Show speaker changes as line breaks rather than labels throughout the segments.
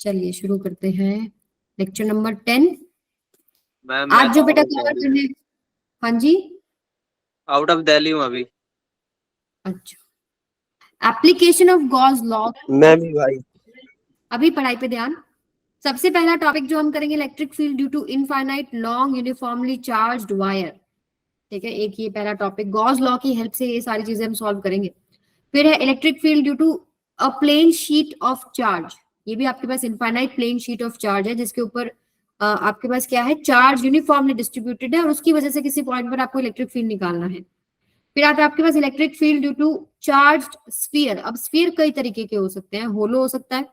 चलिए शुरू करते हैं लेक्चर नंबर 10।
मैम
आज जो बेटा कवर करने, हाँ जी,
आउट ऑफ दिल्ली हूँ अभी।
अच्छा, एप्लीकेशन ऑफ गॉस लॉ।
मैं भी भाई।
अभी पढ़ाई पे ध्यान। सबसे पहला टॉपिक जो हम करेंगे, electric field due to infinite long uniformly charged wire. ठीक है, एक ये पहला टॉपिक, गॉस लॉ की हेल्प से ये सारी चीजें हम सॉल्व करेंगे। फिर है electric field due to a plane sheet of charge. ये भी आपके पास infinite plane sheet of charge है जिसके ऊपर आपके पास क्या है, चार्ज यूनिफॉर्मली डिस्ट्रीब्यूटेड है और उसकी वजह से किसी पॉइंट पर आपको इलेक्ट्रिक फील्ड निकालना है। फिर आता है आपके पास electric field due to charged sphere. अब स्फीयर कई तरीके के हो सकते हैं, होलो हो सकता है,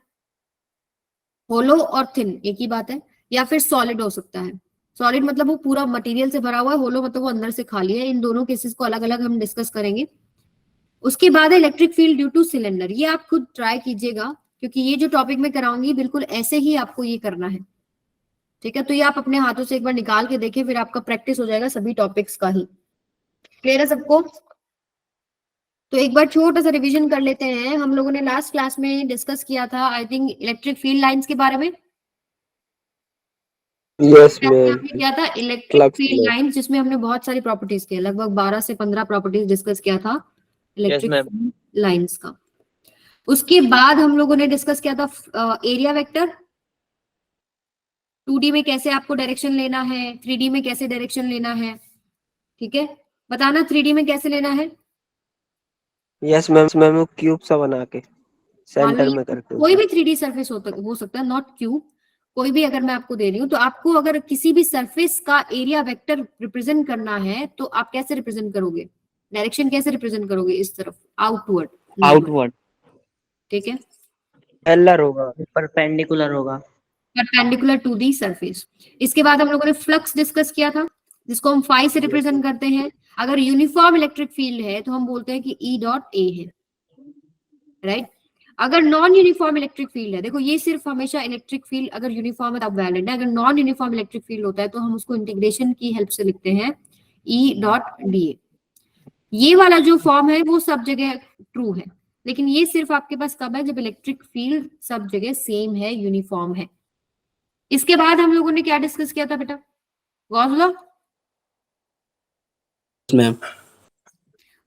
होलो और थिन एक ही बात है, या फिर सॉलिड हो सकता है। सॉलिड मतलब वो पूरा मटेरियल से भरा हुआ है, होलो मतलब वो अंदर से खाली है। इन दोनों केसेस को अलग अलग हम डिस्कस करेंगे। उसके बाद है electric field due two cylinder. ये आप खुद ट्राई कीजिएगा क्योंकि ये जो टॉपिक मैं कराऊंगी बिल्कुल ऐसे ही आपको ये करना है। ठीक है, तो ये आप अपने हाथों से एक बार निकाल के देखें, फिर आपका प्रैक्टिस हो जाएगा सभी टॉपिक्स का ही। क्लियर है सबको? तो एक बार छोटा सा रिवीजन कर लेते हैं। हम लोगों ने लास्ट क्लास में डिस्कस किया था I think electric field lines के बारे में।
यस
हमने
मैम।
किया था इलेक्ट्रिक
फ्लक्स
फील्ड लाइंस जिसमें हमने बहुत सारी प्रॉपर्टीज किया, लगभग 12 से 15 प्रॉपर्टीज डिस्कस किया था इलेक्ट्रिक
मैम।
फील्ड लाइंस का। उसके बाद हम लोगों ने डिस्कस किया था एरिया वेक्टर। 2D में कैसे आपको डायरेक्शन लेना है, 3D में कैसे डायरेक्शन लेना है। ठीक है, बताना 3D में कैसे लेना है।
Yes ma'am. मैम वो क्यूब सा बना के
मान लो
सेंटर में करके
कोई
ऊपर।
भी 3D सरफेस हो सकता है, नॉट क्यूब। कोई भी अगर मैं आपको दे रही हूँ तो आपको अगर किसी भी सरफेस का एरिया वेक्टर रिप्रेजेंट करना है तो आप कैसे रिप्रेजेंट करोगे, डायरेक्शन कैसे रिप्रेजेंट करोगे, इस तरफ आउटवर्ड।
आउटवर्ड
ठीक है,
एलर होगा,
परपेंडिकुलर होगा।
Perpendicular to the surface. इसके बाद हम लोगों ने फ्लक्स डिस्कस किया था जिसको हम फाई से रिप्रेजेंट करते हैं। अगर यूनिफॉर्म इलेक्ट्रिक फील्ड है तो हम बोलते हैं कि ई डॉट ए है, राइट। अगर नॉन यूनिफॉर्म इलेक्ट्रिक फील्ड है, देखो ये सिर्फ हमेशा इलेक्ट्रिक फील्ड अगर यूनिफॉर्म है तब वैलिड है। अगर नॉन यूनिफॉर्म इलेक्ट्रिक फील्ड होता है तो हम उसको इंटीग्रेशन की हेल्प से लिखते हैं ई डॉट डी ए। ये वाला जो फॉर्म है वो सब जगह ट्रू है, लेकिन ये सिर्फ आपके पास कब है, जब इलेक्ट्रिक फील्ड सब जगह सेम है, यूनिफॉर्म है। इसके बाद हम लोगों ने क्या डिस्कस किया था बेटा, Gauss law.
Ma'am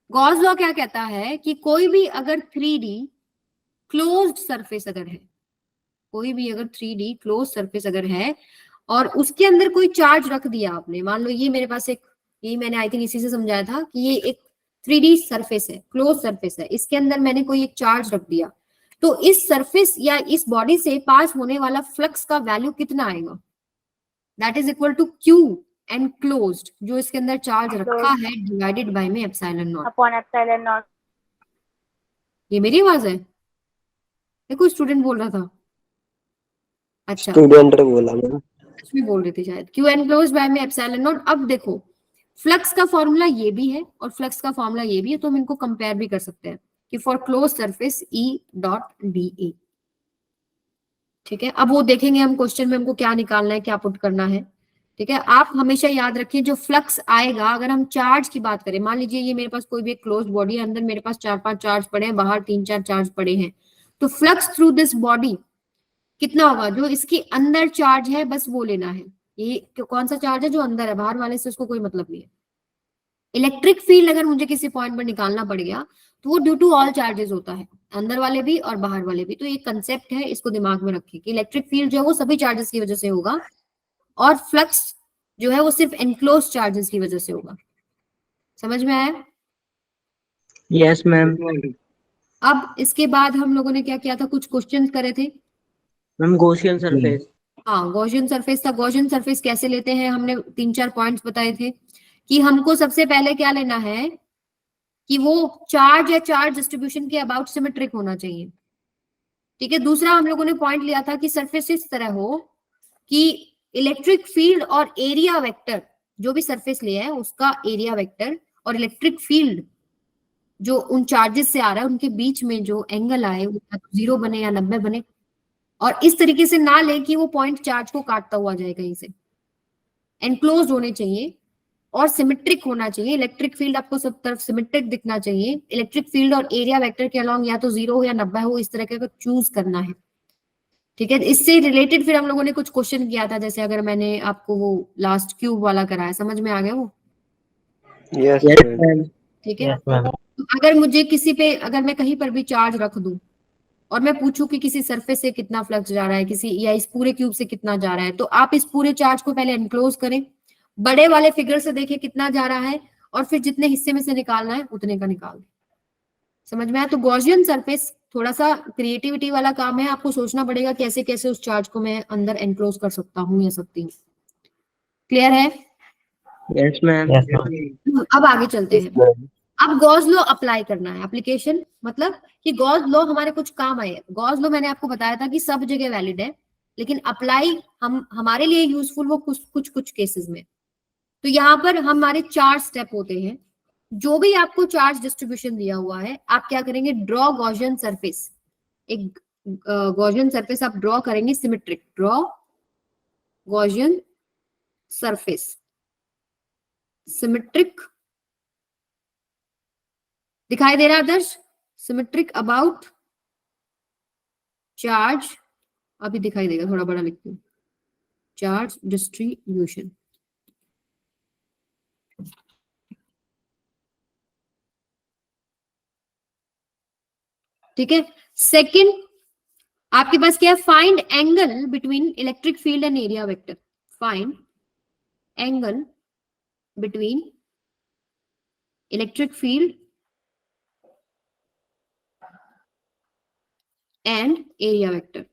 Gauss law क्या कहता है कि कोई भी अगर 3D क्लोज्ड सरफेस अगर है, कोई भी अगर 3D क्लोज सरफेस अगर है और उसके अंदर कोई चार्ज रख दिया आपने, मान लो ये मेरे पास एक, ये मैंने आई थिंक इसी से समझाया था कि ये एक 3D सरफेस है, क्लोज सरफेस है, इसके अंदर मैंने कोई एक चार्ज रख दिया, तो इस सरफेस या इस बॉडी से पास होने वाला फ्लक्स का वैल्यू कितना आएगा, that is equal to Q enclosed, जो इसके अंदर चार्ज रखा है, डिवाइडेड बाय में epsilon naught
upon epsilon naught.
ये मेरी आवाज है, ये कोई स्टूडेंट बोल रहा था? अच्छा,
स्टूडेंट ने बोला मैम।
कुछ भी बोल रहे थे शायद। क्यू एनक्लोज्ड बाय में एप्सिलॉन नॉट। अब देखो फ्लक्स का फॉर्मूला ये भी है और फ्लक्स का फॉर्मूला ये भी है, तो हम इनको कंपेयर भी कर सकते हैं कि for close surface E dot D A. ठीक है, अब वो देखेंगे हम क्वेश्चन में हमको क्या निकालना है, क्या पुट करना है। ठीक है, आप हमेशा याद रखिए जो फ्लक्स आएगा, अगर हम चार्ज की बात करें, मान लीजिए ये मेरे पास कोई भी एक क्लोज बॉडी है, अंदर मेरे पास 4-5 चार्ज पड़े हैं, बाहर 3-4 चार्ज पड़े हैं, तो फ्लक्स थ्रू दिस बॉडी कितना होगा, जो इसके अंदर चार्ज है बस वो लेना है। ये कौन सा चार्ज है जो अंदर है, बाहर वाले से उसको कोई मतलब नहीं है। इलेक्ट्रिक फील्ड अगर मुझे किसी पॉइंट पर निकालना पड़ गया तो वो ड्यू टू ऑल चार्जेस होता है, अंदर वाले भी और बाहर वाले भी। तो ये कंसेप्ट है, इसको दिमाग में रखिए कि इलेक्ट्रिक फील्ड जो है वो सभी चार्जेस की वजह से होगा और फ्लक्स जो है वो सिर्फ एनक्लोज चार्जेस की वजह से होगा। समझ में आया?
Yes ma'am.
अब इसके बाद हम लोगों ने क्या किया था, कुछ क्वेश्चंस करे थे।
Ma'am Gaussian surface.
हाँ, गॉसियन सरफेस था। गॉसियन सरफेस कैसे लेते हैं, हमने 3-4 पॉइंट्स बताए थे कि हमको सबसे पहले क्या लेना है कि वो चार्ज या चार्ज डिस्ट्रीब्यूशन के अबाउट सिमेट्रिक होना चाहिए। ठीक है, दूसरा हम लोगों ने पॉइंट लिया था कि सरफेस इस तरह हो कि इलेक्ट्रिक फील्ड और एरिया वेक्टर, जो भी सरफेस लिया है उसका एरिया वेक्टर और इलेक्ट्रिक फील्ड जो उन चार्जेस से आ रहा है उनके बीच में जो एंगल आए वो 0 बने या 90 बने, और इस तरीके से ना ले कि वो पॉइंट चार्ज को काटता हुआ जाए कहीं से। एनक्लोज होने चाहिए और सिमेट्रिक होना चाहिए। इलेक्ट्रिक फील्ड आपको सब तरफ सिमेट्रिक दिखना चाहिए। इलेक्ट्रिक फील्ड और एरिया वेक्टर के अलॉन्ग या तो 0 हो या 90 हो, इस तरह का चूज करना है। ठीक है, इससे रिलेटेड फिर हम लोगों ने कुछ क्वेश्चन किया था, जैसे अगर मैंने आपको वो लास्ट क्यूब वाला कराया, समझ में आ गया वो?
Yes
yes
ma'am.
मैम।
ठीक है,
यस मैम।
तो अगर मुझे किसी पे, अगर मैं कहीं पर भी चार्ज रख दूं और मैं पूछूं कि किसी सरफेस से कितना फ्लक्स जा रहा है, किसी या इस पूरे क्यूब से कितना जा रहा है, तो आप इस पूरे चार्ज को पहले एनक्लोज करें, बड़े वाले फिगर से देखें कितना जा रहा है, और फिर जितने हिस्से में से निकालना है उतने का निकाल दें। समझ में आया? तो गॉसियन सरफेस थोड़ा सा क्रिएटिविटी वाला काम है, आपको सोचना पड़ेगा कैसे कैसे उस चार्ज को मैं अंदर एनक्लोज कर सकता हूँ या सकती हूँ। क्लियर है?
Yes ma'am.
अब आगे चलते
यस
हैं।
मैम।
अब गॉस लॉ अप्लाई करना है। एप्लीकेशन मतलब कि गॉस लॉ हमारे कुछ काम आए। गॉस लॉ मैंने आपको बताया था कि सब जगह वैलिड है, लेकिन अप्लाई हम हमारे लिए यूजफुल वो कुछ कुछ केसेस में। तो यहाँ पर हमारे 4 स्टेप होते हैं। जो भी आपको चार्ज डिस्ट्रीब्यूशन दिया हुआ है, आप क्या करेंगे, ड्रॉ गॉसियन सरफेस। एक गॉसियन सरफेस आप ड्रॉ करेंगे, symmetric. Draw Gaussian surface, symmetric. दिखाई दे रहा है आदर्श? सिमेट्रिक अबाउट चार्ज, अभी दिखाई देगा, थोड़ा बड़ा लिखती हूँ, चार्ज डिस्ट्रीब्यूशन। ठीक है। सेकंड आपके पास क्या है, find angle between electric field and area vector. Find angle between electric field and area vector.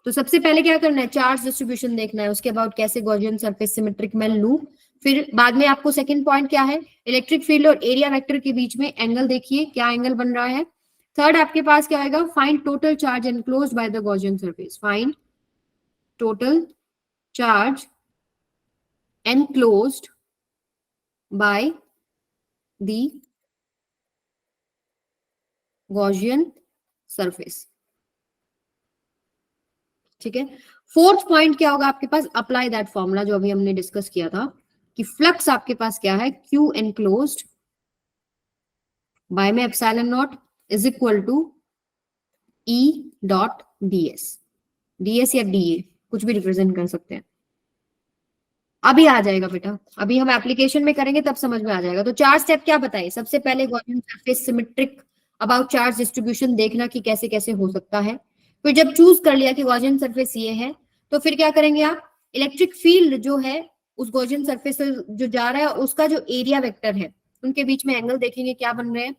तो सबसे पहले क्या करना है, चार्ज डिस्ट्रीब्यूशन देखना है, उसके बाद कैसे गॉसियन सरफेस सिमेट्रिक मैं लूं। फिर बाद में आपको सेकंड पॉइंट क्या है, इलेक्ट्रिक फील्ड और एरिया वेक्टर के बीच में एंगल देखिए, क्या एंगल बन रहा है। थर्ड आपके पास क्या आएगा, find total charge enclosed by the Gaussian surface. Find total charge enclosed by the Gaussian surface. ठीक है। फोर्थ पॉइंट क्या होगा आपके पास, अप्लाई दैट फॉर्मूला जो अभी हमने डिस्कस किया था, कि फ्लक्स आपके पास क्या है, क्यू एनक्लोज्ड बाय में epsilon naught is equal to E dot ds. Ds या डीए कुछ भी रिप्रेजेंट कर सकते हैं। अभी आ जाएगा बेटा, अभी हम एप्लीकेशन में करेंगे तब समझ में आ जाएगा। तो 4 स्टेप क्या बताइए, सबसे पहले Gaussian surface symmetric about charge distribution देखना कि कैसे कैसे हो सकता है। फिर जब चूज कर लिया कि गॉसियन सरफेस ये है, तो फिर क्या करेंगे आप, इलेक्ट्रिक फील्ड जो है उस गॉसियन सरफेस से जो जा रहा है उसका जो एरिया वेक्टर है, उनके बीच में एंगल देखेंगे क्या बन रहे हैं।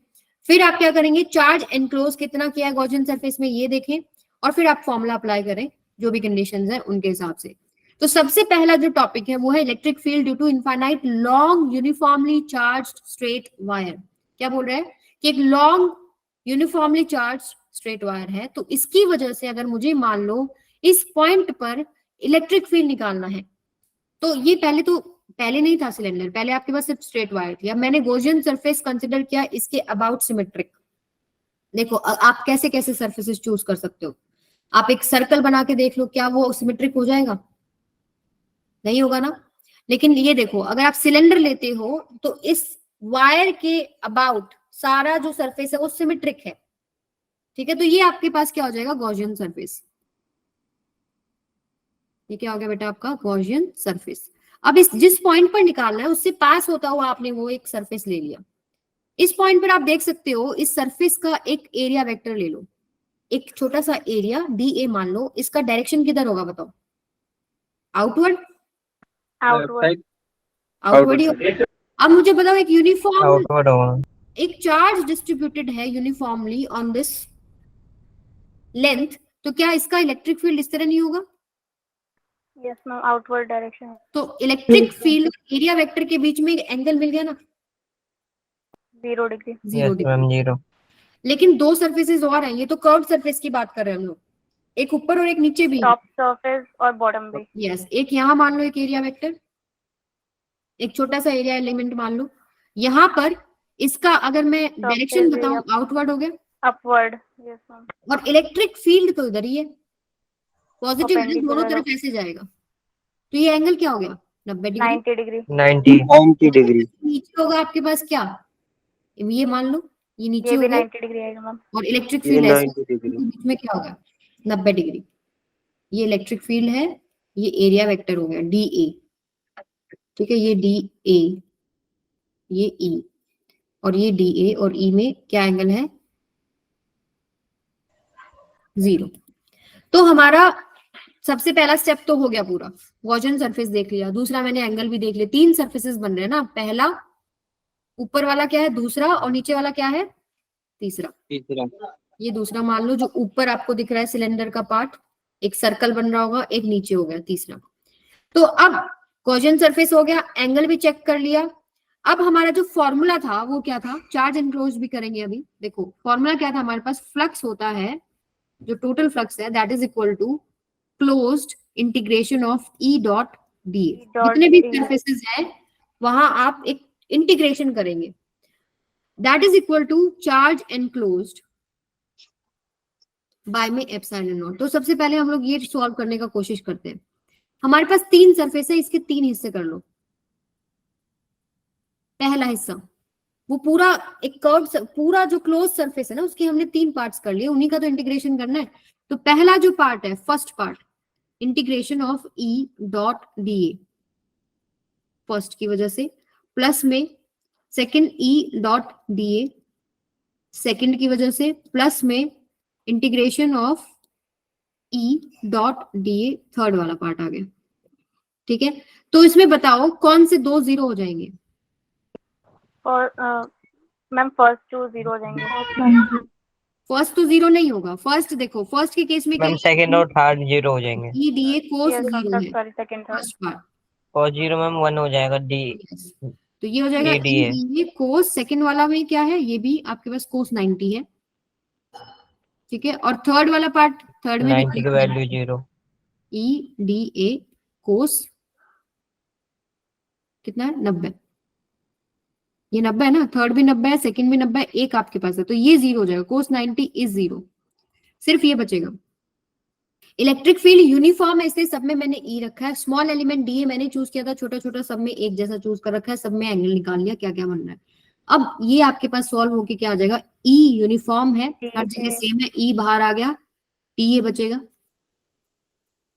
फिर आप क्या करेंगे, चार्ज एनक्लोज कितना किया है गॉसियन सरफेस में ये देखें, और फिर आप फॉर्मूला अप्लाई करें जो भी कंडीशंस है उनके हिसाब से। तो सबसे पहला जो टॉपिक है वो है electric field due to infinite long uniformly charged straight wire. क्या बोल रहे हैं कि एक long uniformly charge straight wire है, तो इसकी वजह से अगर मुझे मान लो इस पॉइंट पर इलेक्ट्रिक फील्ड निकालना है, तो ये पहले नहीं था सिलेंडर, पहले आपके पास सिर्फ स्ट्रेट वायर थी। अब मैंने गॉसियन सरफेस कंसिडर किया इसके अबाउट सिमेट्रिक। देखो आप कैसे कैसे सरफेसेस चूज कर सकते हो। आप एक सर्कल बना के देख लो, क्या वो सिमेट्रिक हो जाएगा? नहीं होगा ना। लेकिन ये देखो, अगर आप सिलेंडर लेते हो तो इस वायर के अबाउट सारा जो सरफेस है वो सिमेट्रिक है। ठीक है, तो ये आपके पास क्या हो जाएगा, गॉसियन सरफेस। ये क्या हो गया बेटा आपका, गॉसियन सरफेस। अब इस जिस पॉइंट पर निकालना है उससे पास होता हुआ आपने वो एक सरफेस ले लिया। इस पॉइंट पर आप देख सकते हो इस सरफेस का एक एरिया वेक्टर ले लो, एक छोटा सा एरिया डी ए मान लो, इसका डायरेक्शन किधर होगा बताओ? आउटवर्ड।
आउटवर्ड।
आउटवर्ड ही होगा। अब मुझे बताओ, एक यूनिफॉर्म
आउटवर्ड होगा।
एक चार्ज डिस्ट्रीब्यूटेड है यूनिफॉर्मली ऑन दिस लेंथ, तो क्या इसका इलेक्ट्रिक फील्ड इस तरह नहीं होगा?
Yes ma'am, outward direction.
तो इलेक्ट्रिक फील्ड और एरिया वेक्टर के बीच में एक एंगल मिल गया ना,
0 डिग्री।
0 डिग्री।
मैम 0।
लेकिन 2 सरफेसेस और हैं, ये तो कर्व सरफेस की बात कर रहे हैं हम लोग, एक ऊपर और एक नीचे भी।
टॉप सरफेस और बॉटम भी।
यस, एक यहाँ मान लो एक एरिया वेक्टर, एक छोटा सा एरिया एलिमेंट मान लो। यहाँ पर इसका अगर मैं डायरेक्शन बताऊं, आउटवर्ड हो गया,
अपवर्ड। Yes ma'am.
और इलेक्ट्रिक फील्ड तो इधर ही है, पॉजिटिव दोनों तरफ ऐसे जाएगा, तो ये एंगल क्या हो गया, 90 डिग्री।
90 डिग्री।
90 डिग्री।
नीचे होगा आपके पास क्या, ये मान लो ये नीचे
ये
हो
भी
गया,
90 डिग्री आएगा मैम।
और इलेक्ट्रिक
ये
फील्ड ऐसे
90 डिग्री।
बीच में क्या होगा, 90 डिग्री। ये इलेक्ट्रिक फील्ड है, ये एरिया वेक्टर हो गया डी ए, ठीक है, ये डी ए, ये ई, और ये डी ए और ई में क्या एंगल है, 0। तो हमारा सबसे पहला स्टेप तो हो गया पूरा, गॉसियन सरफेस देख लिया, दूसरा मैंने एंगल भी देख लिया, 3 सरफेसेस बन रहे हैं ना, पहला ऊपर वाला क्या है, दूसरा, और नीचे वाला क्या है, तीसरा। ये दूसरा मान लो, जो ऊपर आपको दिख रहा है सिलेंडर का पार्ट, एक सर्कल बन रहा होगा, एक नीचे हो गया तीसरा। तो अब गॉसियन सरफेस हो गया, एंगल भी चेक कर लिया। अब हमारा जो फॉर्मूला था वो क्या था, चार्ज एनक्लोज भी करेंगे अभी। देखो फॉर्मूला क्या था हमारे पास, फ्लक्स होता है, जो टोटल फ्लक्स है that is equal to closed integration of E dot D. जितने भी सरफेसेस है वहां आप एक इंटीग्रेशन करेंगे, that is equal to charge enclosed by में एप्सिलॉन नॉट। तो सबसे पहले हम लोग ये सॉल्व करने का कोशिश करते हैं। हमारे पास 3 सरफेस है, इसके 3 हिस्से कर लो। पहला हिस्सा वो पूरा एक कर्व, पूरा जो क्लोज सरफेस है ना उसके हमने 3 पार्ट्स कर लिए, उन्हीं का तो इंटीग्रेशन करना है। तो पहला जो पार्ट है, first part, integration of E dot D A, first की वजह से, प्लस में second E dot D A, second की वजह से, प्लस में integration of E dot D A, third वाला पार्ट आ गया। ठीक है, तो इसमें बताओ कौन से 2 0 हो जाएंगे।
और मैम फर्स्ट 2 0 हो जाएंगे।
फर्स्ट तो 0 नहीं होगा, फर्स्ट देखो, फर्स्ट के केस में क्या,
सेकंड और थर्ड 0 हो जाएंगे।
E D A cos
Yes,
0 है,
sorry second third.
First part,
और 0 मैम 1 हो जाएगा डी।
तो ये हो जाएगा
ये डी है।
E D A cos. Second वाला में क्या है, ये भी आपके पास कोस 90 है, ठीक है। और थर्ड वाला पार्ट, थर्ड में
90 की वैल्यू 0।
ई डी ए कोस कितना है, 90। ये 90 है ना, थर्ड भी 90 है, सेकंड भी 90 है, एक आपके पास है, तो ये 0 हो जाएगा, कोस 90 इज 0, सिर्फ ये बचेगा। इलेक्ट्रिक फील्ड यूनिफॉर्म है इसलिए सब में मैंने ई रखा है, स्मॉल एलिमेंट डी ए मैंने चूज किया था, छोटा छोटा सब में एक जैसा चूज कर रखा है, सब में एंगल निकाल लिया क्या क्या बनना है। अब ये आपके पास सॉल्व होके क्या आ जाएगा, ई यूनिफॉर्म है, हर जगह सेम है, ई बाहर आ गया, टी ए बचेगा।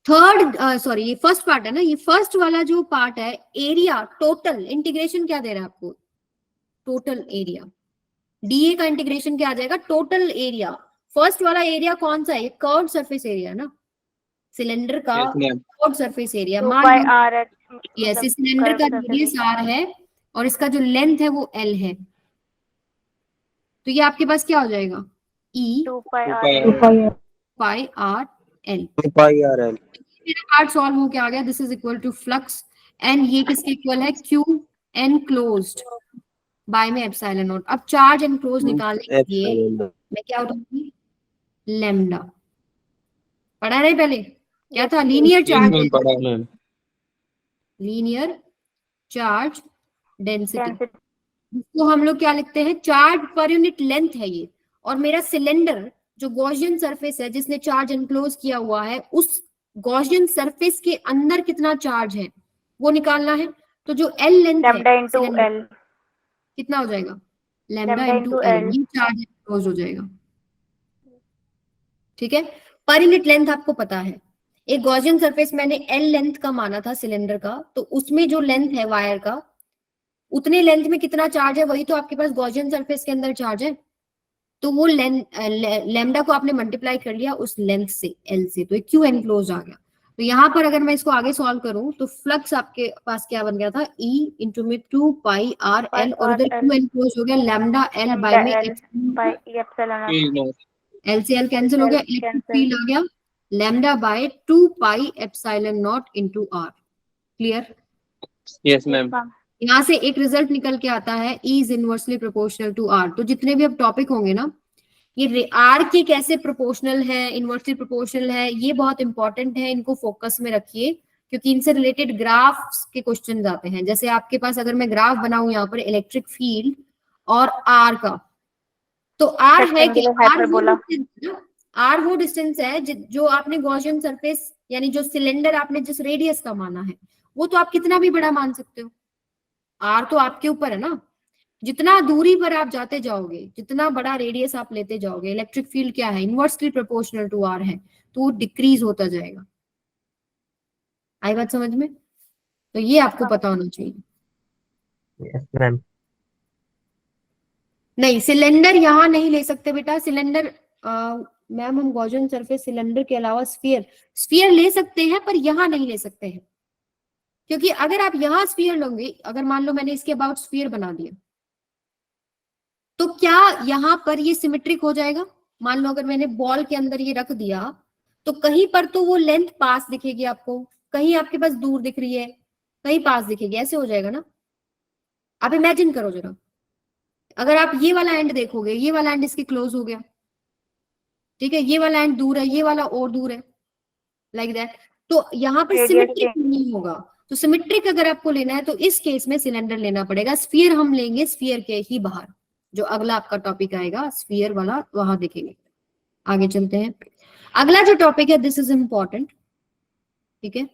थर्ड सॉरी ये फर्स्ट पार्ट है ना, ये फर्स्ट वाला जो पार्ट है, एरिया टोटल इंटीग्रेशन क्या दे रहा है आपको, टोटल एरिया, डीए का इंटीग्रेशन क्या आ जाएगा, टोटल एरिया। फर्स्ट वाला एरिया कौन सा है, ये कर्व्ड सरफेस एरिया है ना, सिलेंडर का curved surface area. Yes, cylinder का रेडियस आर है और इसका जो लेंथ है वो एल है, तो ये आपके पास क्या हो जाएगा, E
2 pi R
L.
2 pi R L.
मेरा पार्ट सॉल्व हो के आ गया, this is equal to flux, and ये किसके इक्वल है, क्यू एन क्लोज्ड बाय में एप्सिलॉन नॉट। अब चार्ज एंड क्लोज निकालने के लिए मैं क्या उठाऊंगी, लैम्डा। पढ़ा रहे पहले क्या था, linear charge, linear charge density, इसको हम लोग क्या लिखते हैं, चार्ज पर यूनिट लेंथ है ये। और मेरा सिलेंडर जो गॉसियन सरफेस है जिसने चार्ज एनक्लोज किया हुआ है, उस गॉसियन सरफेस के अंदर कितना चार्ज है वो निकालना है। तो जो एल लेंथ है
लैम्डा * L
कितना हो जाएगा, लैम्डा इंटू एल, ये चार्ज एनक्लोज हो जाएगा। ठीक है, पर यूनिट लेंथ आपको पता है, एक गॉसियन सरफेस मैंने एल लेंथ का माना था सिलेंडर का, तो उसमें जो लेंथ है वायर का, उतने लेंथ में कितना चार्ज है, वही तो आपके पास गॉसियन सरफेस के अंदर चार्ज है। तो वो लैम्डा को आपने मल्टीप्लाई कर लिया उस लेंथ से, एल से, तो क्यू एनक्लोज आ गया। तो यहाँ पर अगर मैं इसको आगे सॉल्व करूं तो फ्लक्स आपके पास क्या बन गया था, ई इंटू में 2 पाई आर एल, और उधर क्यू एनक्लोज हो गया लैम्डा एल बाय में एप्सिलॉन, एल से एल कैंसिल हो गया, इलेक्ट्रिक फील्ड आ गया lambda by 2 pi epsilon naught into R. Clear?
Yes ma'am.
यहाँ से एक रिजल्ट निकल के आता है, E is inversely proportional to R। तो जितने भी अब टॉपिक होंगे ना, ये R के कैसे प्रोपोर्शनल है, इनवर्सली प्रोपोर्शनल है, ये बहुत इंपॉर्टेंट है, इनको फोकस में रखिए, क्योंकि इनसे रिलेटेड ग्राफ्स के क्वेश्चन आते हैं। जैसे आपके पास अगर मैं ग्राफ बनाऊं यहाँ पर इलेक्ट्रिक फील्ड और R का, तो R है कि R वो डिस्टेंस है जो आपने गॉसियन सरफेस यानी जो सिलेंडर आपने जिस रेडियस का माना है, वो तो आप कितना भी बड़ा मान सकते हो, आर तो आपके ऊपर है ना, जितना दूरी पर आप जाते जाओगे, जितना बड़ा रेडियस आप लेते जाओगे, इलेक्ट्रिक फील्ड क्या है, इनवर्सली प्रोपोर्शनल टू आर है। तो वो डिक्रीज होता जाएगा। आई बात समझ में? तो ये आपको पता होना चाहिए।
Yes ma'am.
नहीं, सिलेंडर यहाँ नहीं ले सकते बेटा। सिलेंडर मैम हम गॉसियन सरफेस सिलेंडर के अलावा स्फीयर ले सकते हैं, पर यहाँ नहीं ले सकते हैं। क्योंकि अगर आप यहाँ स्फीयर लोगे, अगर मान लो मैंने इसके अबाउट स्फीयर बना दिया, तो क्या यहाँ पर ये सिमेट्रिक हो जाएगा? मान लो अगर मैंने बॉल के अंदर ये रख दिया, तो कहीं पर तो वो लेंथ पास दिखेगी आपको, कहीं आपके पास दूर दिख रही है, कहीं पास दिखेगी, ऐसे हो जाएगा ना। आप इमेजिन करो जरा, अगर आप ये वाला एंड देखोगे, ये वाला एंड इसके क्लोज हो गया, ठीक है, ये वाला एंड दूर है, ये वाला और दूर है, लाइक दैट। तो यहाँ पर सिमेट्रिक नहीं होगा। तो सिमेट्रिक अगर आपको लेना है तो इस केस में सिलेंडर लेना पड़ेगा। स्फीयर हम लेंगे स्फीयर के ही बाहर, जो अगला आपका टॉपिक आएगा स्फीयर वाला, वहां देखेंगे। आगे चलते हैं। अगला जो टॉपिक है, दिस इज इंपॉर्टेंट, ठीक है,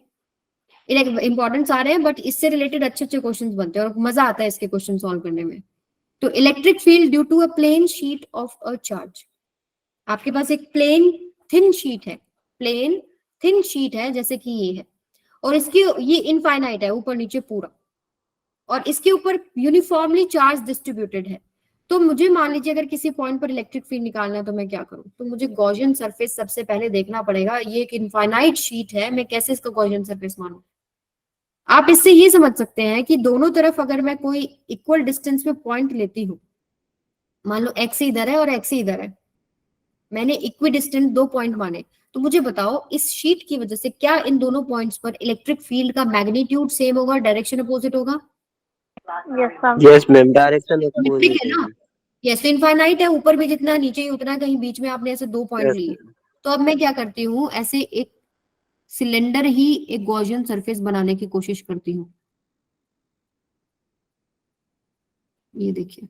इंपॉर्टेंट सारे हैं, बट इससे रिलेटेड अच्छे अच्छे क्वेश्चन बनते हैं और मजा आता है इसके क्वेश्चन सॉल्व करने में। तो electric field due to a plane sheet of a charge. आपके पास एक प्लेन थिन शीट है, प्लेन थिन शीट है जैसे कि ये है, और इसकी ये इनफाइनाइट है ऊपर नीचे पूरा, और इसके ऊपर यूनिफॉर्मली चार्ज डिस्ट्रीब्यूटेड है। तो मुझे मान लीजिए अगर किसी पॉइंट पर इलेक्ट्रिक फील्ड निकालना है तो मैं क्या करूं? तो मुझे गॉसियन सरफेस सबसे पहले देखना पड़ेगा। ये एक इनफाइनाइट शीट है, मैं कैसे इसका गॉसियन सरफेस मानूं? आप इससे ये समझ सकते हैं कि दोनों तरफ अगर मैं कोई इक्वल डिस्टेंस में पॉइंट लेती हूँ, मान लो एक्स इधर है और एक्स इधर है, मैंने इक्वी डिस्टेंट 2 पॉइंट माने, तो मुझे बताओ इस शीट की वजह से क्या इन दोनों पॉइंट्स पर इलेक्ट्रिक फील्ड का मैग्नीट्यूड सेम होगा, डायरेक्शन अपोजिट होगा?
यस मैम, डायरेक्शन
सिमेट्रिक है ना? यस, तो इनफाइनाइट है, ऊपर भी जितना नीचे ही उतना, कहीं बीच में आपने ऐसे 2 पॉइंट लिए। तो अब मैं क्या करती हूँ, ऐसे एक सिलेंडर ही एक गॉसियन सरफेस बनाने की कोशिश करती हूँ। ये देखिए,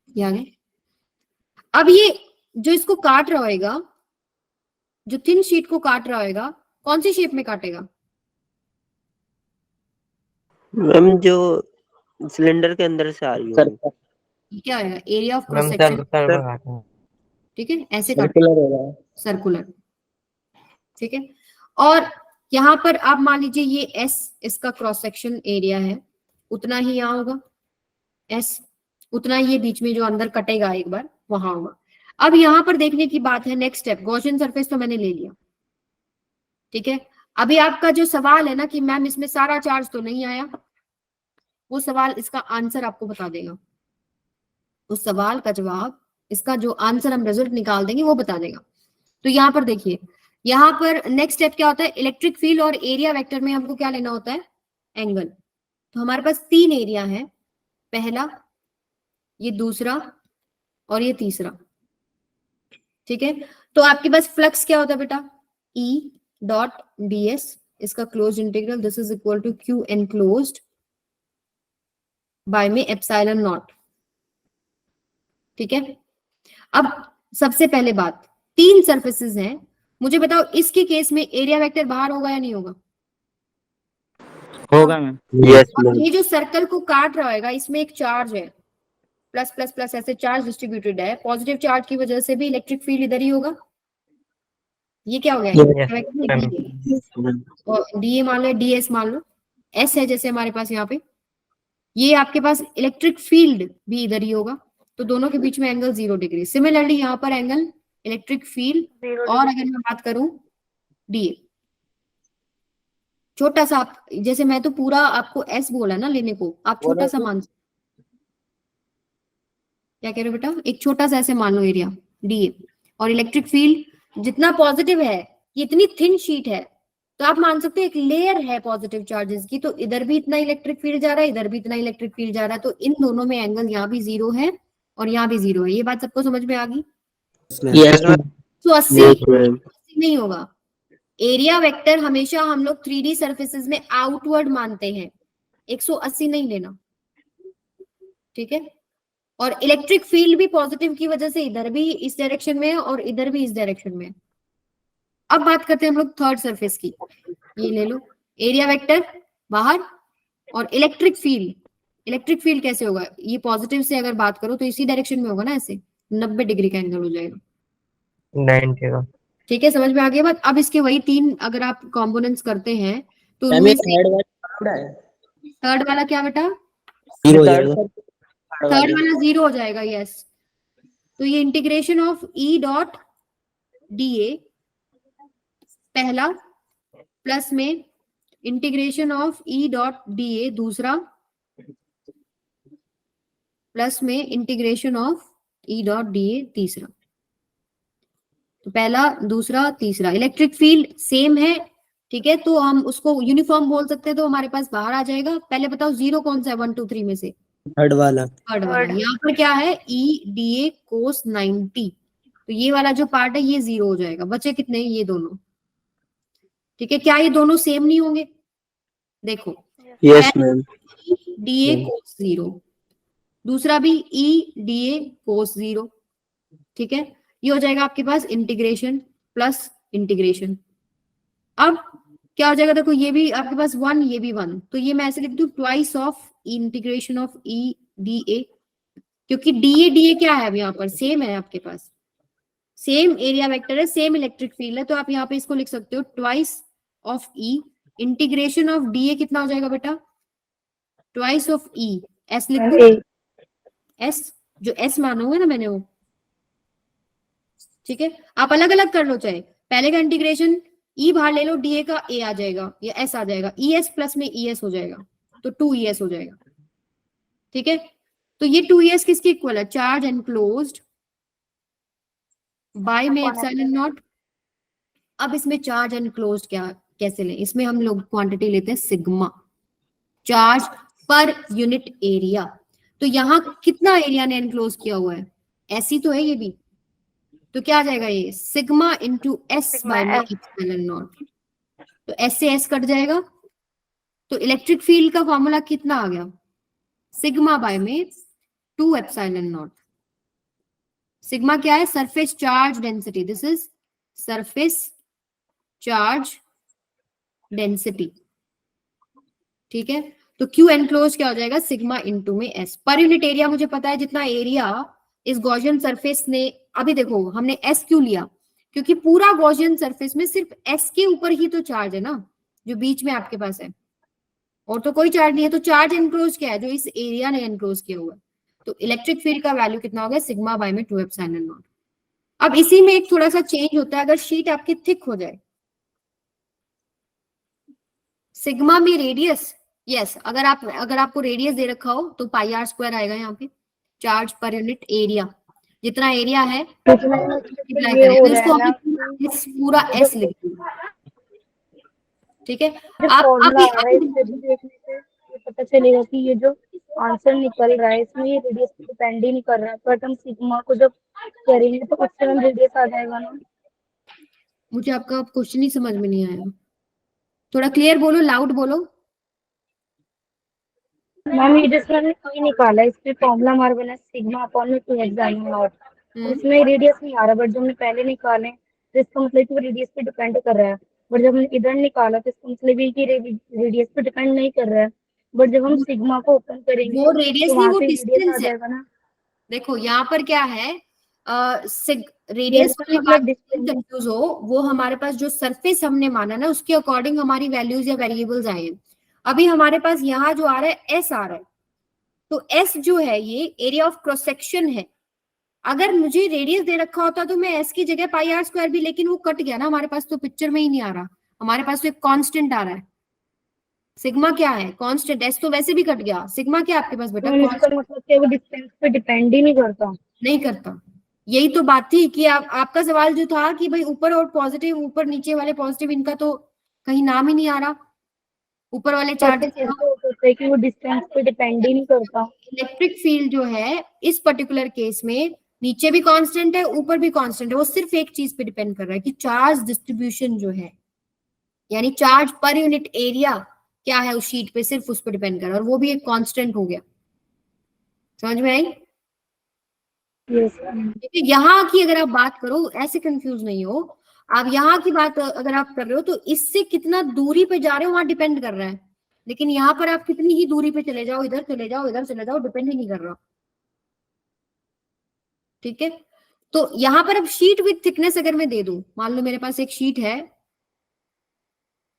ये आ गए। अब ये जो इसको काट रहा होगा, जो थिन शीट को काट रहा होगा, कौन सी शेप में काटेगा?
मैम जो सिलेंडर के अंदर से आ रही है,
क्या है? Area of cross
ma'am
section,
circular,
ठीक है, ऐसे काटेगा, सर्कुलर, ठीक है। और यहाँ पर आप मान लीजिए ये एस इसका क्रॉस सेक्शन एरिया है, उतना ही यहाँ होगा एस, उतना ये बीच में जो अंदर कटेगा एक बार वहां होगा। अब यहाँ पर देखने की बात है, नेक्स्ट स्टेप, गॉसियन सरफेस तो मैंने ले लिया, ठीक है। अभी आपका जो सवाल है ना कि मैम इसमें सारा चार्ज तो नहीं आया, वो सवाल इसका आंसर आपको बता देगा। उस सवाल का जवाब, इसका जो आंसर हम रिजल्ट निकाल देंगे वो बता देगा। तो यहाँ पर देखिए, यहाँ पर नेक्स्ट स्टेप क्या होता है, इलेक्ट्रिक फील्ड और एरिया वेक्टर में हमको क्या लेना होता है? एंगल। तो हमारे पास 3 एरिया है, पहला, ये दूसरा और ये तीसरा, ठीक है। तो आपके पास फ्लक्स क्या होता है बेटा? E डॉट ds, इसका close integral, this is equal to Q enclosed by में एप्सिलॉन नॉट, ठीक है। अब सबसे पहले बात, 3 सरफेसेस हैं, मुझे बताओ इसके केस में एरिया वेक्टर बाहर होगा या नहीं होगा?
होगा मैम।
यस
और
मैम,
ये जो सर्कल को काट रहा होगा, इसमें एक चार्ज है, प्लस प्लस प्लस ऐसे चार्ज डिस्ट्रीब्यूटेड है, पॉजिटिव चार्ज की वजह से भी इलेक्ट्रिक फील्ड इधर ही होगा। ये क्या हो गया? और डीए मान लो, डीएस मान लो, एस है जैसे हमारे पास यहाँ पे, ये आपके पास इलेक्ट्रिक फील्ड भी इधर ही होगा, तो दोनों के बीच में एंगल 0 डिग्री। सिमिलरली यहाँ पर एंगल इलेक्ट्रिक फील्ड, और अगर मैं बात करूं डीए, छोटा सा, आप जैसे मैं तो पूरा आपको एस बोला ना लेने को, आप छोटा सा मान, क्या कह रहे हो बेटा? एक छोटा सा ऐसे मान लो एरिया डीए, और इलेक्ट्रिक फील्ड जितना पॉजिटिव है, ये इतनी थिन शीट है, तो आप मान सकते हैं एक लेयर है पॉजिटिव चार्जेस की, तो इधर भी इतना इलेक्ट्रिक फील्ड जा रहा है, इधर भी इतना इलेक्ट्रिक फील्ड जा रहा है, तो इन दोनों में एंगल यहाँ भी 0 है और यहाँ भी 0 है। ये बात सबको समझ में आ गई?
Yes ma'am.
तो 80 नहीं होगा। एरिया वेक्टर हमेशा हम लोग 3D सर्फेसेस में आउटवर्ड मानते हैं, 180 नहीं लेना, ठीक है। और इलेक्ट्रिक फील्ड भी पॉजिटिव की वजह से इधर भी इस डायरेक्शन में है और इधर भी इस डायरेक्शन में है। अब बात करते हैं हम लोग थर्ड सरफेस की, ये ले लो, एरिया वेक्टर बाहर और इलेक्ट्रिक फील्ड कैसे होगा? ये पॉजिटिव से अगर बात करो तो इसी डायरेक्शन में होगा ना, ऐसे 90 डिग्री का एंगल हो जाएगा।
90 का।
ठीक है, समझ में आ गया बात। अब इसके वही 3 अगर आप कंपोनेंट्स करते हैं तो
मैम
उनमें
ये
से थर्ड वाला क्या बेटा?
जीरो हो जाएगा।
थर्ड वाला 0 हो जाएगा, यस। तो ये integration of E dot D A पहला, प्लस में integration of E dot D A दूसरा, प्लस में integration of E dot D A तीसरा। तो पहला, दूसरा, तीसरा। इलेक्ट्रिक फील्ड सेम है, ठीक है, तो हम उसको यूनिफॉर्म बोल सकते हैं, तो हमारे पास बाहर आ जाएगा। पहले बताओ 0 कौन सा है 1 2 3 में से?
थर्ड वाला।
थर्ड वाला। यहाँ पर क्या है? ई डी ए कोस 90, तो ये वाला जो पार्ट है ये 0 हो जाएगा। बचे कितने? ये दोनों। ठीक है, क्या ये दोनों सेम नहीं होंगे? देखो,
यस मैम।
डी ए कोस 0, दूसरा भी ई डी ए कोस 0। ठीक है, ये हो जाएगा आपके पास इंटीग्रेशन प्लस इंटीग्रेशन। अब क्या हो जाएगा? देखो, ये भी आपके पास 1, ये भी 1, तो ये मैं ऐसे लिख दूं twice of integration of E D A, क्योंकि डी ए क्या है? अब यहाँ पर सेम है, आपके पास सेम एरिया वेक्टर है, सेम इलेक्ट्रिक फील्ड है, तो आप यहाँ पे इसको लिख सकते हो twice of E integration of D A. कितना हो जाएगा बेटा? ट्वाइस ऑफ ई, एस लिख दो, एस जो एस माना हुआ है ना मैंने वो। ठीक है, आप अलग अलग कर लो, चाहे पहले का इंटीग्रेशन ई बाहर ले लो, डीए का ए आ जाएगा या एस आ जाएगा, ई एस प्लस में ई एस हो जाएगा, तो 2ES हो जाएगा। ठीक है, तो ये 2ES किसके इक्वल है? चार्ज एनक्लोज्ड बाय में एप्सिलॉन नॉट। अब इसमें चार्ज एनक्लोज्ड क्या कैसे लें? इसमें हम लोग क्वांटिटी लेते हैं sigma, charge per unit area. तो यहाँ कितना एरिया ने एनक्लोज किया हुआ है? ऐसी तो है ये भी, तो क्या आ जाएगा? ये सिग्मा इंटू एस बाय में एप्सिलॉन नॉट। तो एस से एस कट जाएगा, तो इलेक्ट्रिक फील्ड का फॉर्मूला कितना आ गया? सिग्मा बाय में 2 एप्सिलॉन नॉट। सिग्मा क्या है? Surface charge density, this is surface charge density. ठीक है, तो क्यू एनक्लोज क्या हो जाएगा? सिग्मा इंटू में एस। पर यूनिट एरिया मुझे पता है जितना एरिया इस गॉसियन सरफेस ने, अभी देखो हमने एस क्यों लिया? क्योंकि पूरा गॉसियन सरफेस में सिर्फ एस के ऊपर ही तो चार्ज है ना, जो बीच में आपके पास है, और तो कोई चार्ज नहीं है। तो चार्ज एनक्लोज क्या है? जो इस एरिया ने एनक्लोज किया हुआ है। तो इलेक्ट्रिक फील्ड का वैल्यू कितना हो गया? सिग्मा बाय में 2 एप्सिलॉन नॉट। अब इसी में एक थोड़ा सा चेंज होता है, अगर शीट आपकी थिक हो जाए, सिग्मा में रेडियस, यस, अगर आपको रेडियस दे रखा हो तो पाई आर स्क्वायर आएगा यहाँ पे, चार्ज पर यूनिट एरिया। जितना एरिया है मल्टीप्लाई करेंगे, इसको हमने पूरा एस लिख दिया। ठीक है,
पता चलेगा कि ये जो आंसर निकल रहा है इसमें ये रेडियस पे डिपेंड ही नहीं कर रहा है, बट हम सिग्मा को जब करेंगे तो उससे हम रेडियस आ जाएगा ना।
मुझे आपका क्वेश्चन ही समझ में नहीं आया, थोड़ा क्लियर बोलो, लाउड बोलो।
मैम ये जिसमें हमने कोई निकाला है, इसमें फॉर्मूला हमारा बना सिग्मा अपॉन में 2 एप्सिलॉन नॉट, उसमें रेडियस नहीं आ रहा, बट जो हमने पहले निकाले तो इसका मतलब कि वो रेडियस पे डिपेंड कर रहा है, बट जब हमने इधर निकाला तो इसका मतलब ये कि रेडियस पे डिपेंड नहीं कर रहा है, बट जब हम सिग्मा को ओपन करेंगे
वो रेडियस
तो
नहीं,
वहाँ
वो
पे रेडियस आ
डिस्टेंस है।
जाएगा ना।
देखो यहाँ पर क्या है, रेडियस वाली बात कंफ्यूज हो, वो हमारे पास जो सरफेस हमने माना ना उसके अकॉर्डिंग हमारी वैल्यूज या वेरिएबल्स आए हैं। अभी हमारे पास यहाँ जो आ रहा है एस आ रहा है, तो एस जो है ये एरिया ऑफ क्रॉस सेक्शन है। अगर मुझे रेडियस दे रखा होता तो मैं एस की जगह पाई आर स्क्वायर भी, लेकिन वो कट गया ना हमारे पास, तो पिक्चर में ही नहीं आ रहा, हमारे पास तो एक कांस्टेंट आ रहा है। सिग्मा क्या है? कांस्टेंट। एस तो वैसे भी कट गया, सिग्मा क्या आपके पास बेटा?
इसका मतलब कि वो डिस्टेंस पे डिपेंड ही नहीं करता।
नहीं करता, यही तो बात थी कि आपका सवाल जो था कि भाई ऊपर और पॉजिटिव, ऊपर नीचे वाले पॉजिटिव, इनका तो कहीं नाम ही नहीं आ रहा, ऊपर वाले चार्ज
है कि वो डिस्टेंस पे डिपेंड ही नहीं करता।
इलेक्ट्रिक फील्ड जो है इस पर्टिकुलर केस में नीचे भी कांस्टेंट है, ऊपर भी कांस्टेंट है, वो सिर्फ एक चीज पे डिपेंड कर रहा है कि चार्ज डिस्ट्रीब्यूशन जो है, यानी चार्ज पर यूनिट एरिया क्या है उस शीट पे, सिर्फ उस पर डिपेंड कर रहा है, और वो भी एक कांस्टेंट हो गया। समझ में आई? यहाँ की अगर आप बात करो, ऐसे कंफ्यूज नहीं हो आप, यहाँ की बात अगर आप कर रहे हो तो इससे कितना दूरी पे जा रहे हो वहां डिपेंड कर रहा है, लेकिन यहाँ पर आप कितनी ही दूरी पे चले जाओ, इधर चले जाओ, इधर चले जाओ, डिपेंड ही नहीं कर रहा। ठीक है, तो यहां पर अब शीट विथ थिकनेस अगर मैं दे दूं, मान लो मेरे पास एक शीट है,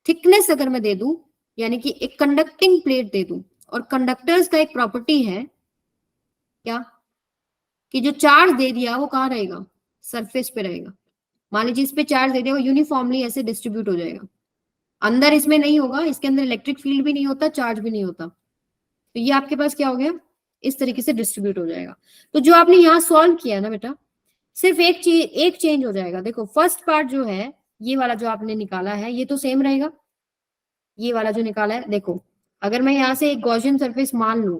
थिकनेस अगर मैं दे दूं, यानी कि एक कंडक्टिंग प्लेट दे दूं, और कंडक्टर्स का एक प्रॉपर्टी है क्या, कि जो चार्ज दे दिया वो कहाँ रहेगा, सरफेस पे रहेगा। मान लीजिए इस पे चार्ज दे दिया, वो यूनिफॉर्मली ऐसे डिस्ट्रीब्यूट हो जाएगा, अंदर इसमें नहीं होगा, इसके अंदर इलेक्ट्रिक फील्ड भी नहीं होता, चार्ज भी नहीं होता, तो ये आपके पास क्या हो गया, इस तरीके से डिस्ट्रीब्यूट हो जाएगा। तो जो आपने यहाँ सॉल्व किया ना बेटा, सिर्फ एक चीज, एक चेंज हो जाएगा। देखो फर्स्ट पार्ट जो है, ये वाला जो आपने निकाला है ये तो सेम रहेगा, ये वाला जो निकाला है, देखो अगर मैं यहाँ से एक गॉसियन सरफेस मान लूं,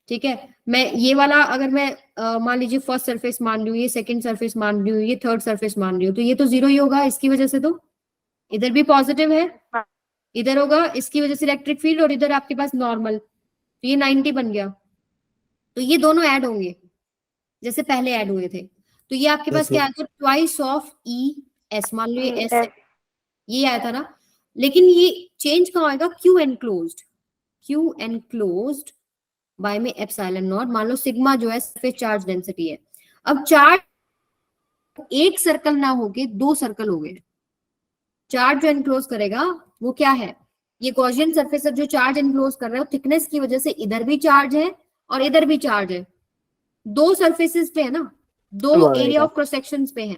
ठीक है, मैं ये वाला अगर मैं मान लीजिए फर्स्ट सरफेस मान लूं, ये सेकंड सरफेस मान लूं, ये थर्ड सरफेस मान लूं, तो ये तो जीरो ही होगा इसकी वजह से, तो इधर भी पॉजिटिव है, इधर होगा इसकी वजह से इलेक्ट्रिक फील्ड, और इधर आपके पास नॉर्मल, तो ये 90 बन गया। तो ये दोनों ऐड होंगे जैसे पहले ऐड हुए थे, तो ये आपके पास क्या आया, ट्वाइस ऑफ ई एस, मान लो ये एस है, ये आया था ना, लेकिन ये चेंज कहाँ आएगा, Q enclosed, Q enclosed by में एप्सिलॉन नॉट, मान लो सिग्मा जो है सरफेस चार्ज डेंसिटी है। अब चार्ज एक सर्कल ना होके दो सर्कल हो गए, चार्ज जो एनक्लोज करेगा वो क्या है, ये गॉसियन सरफेस जो चार्ज एनक्लोज कर रहा है, थिकनेस की वजह से इधर भी चार्ज है और इधर भी चार्ज है, दो सरफेसेस पे है ना, दो एरिया ऑफ क्रॉस सेक्शंस पे है,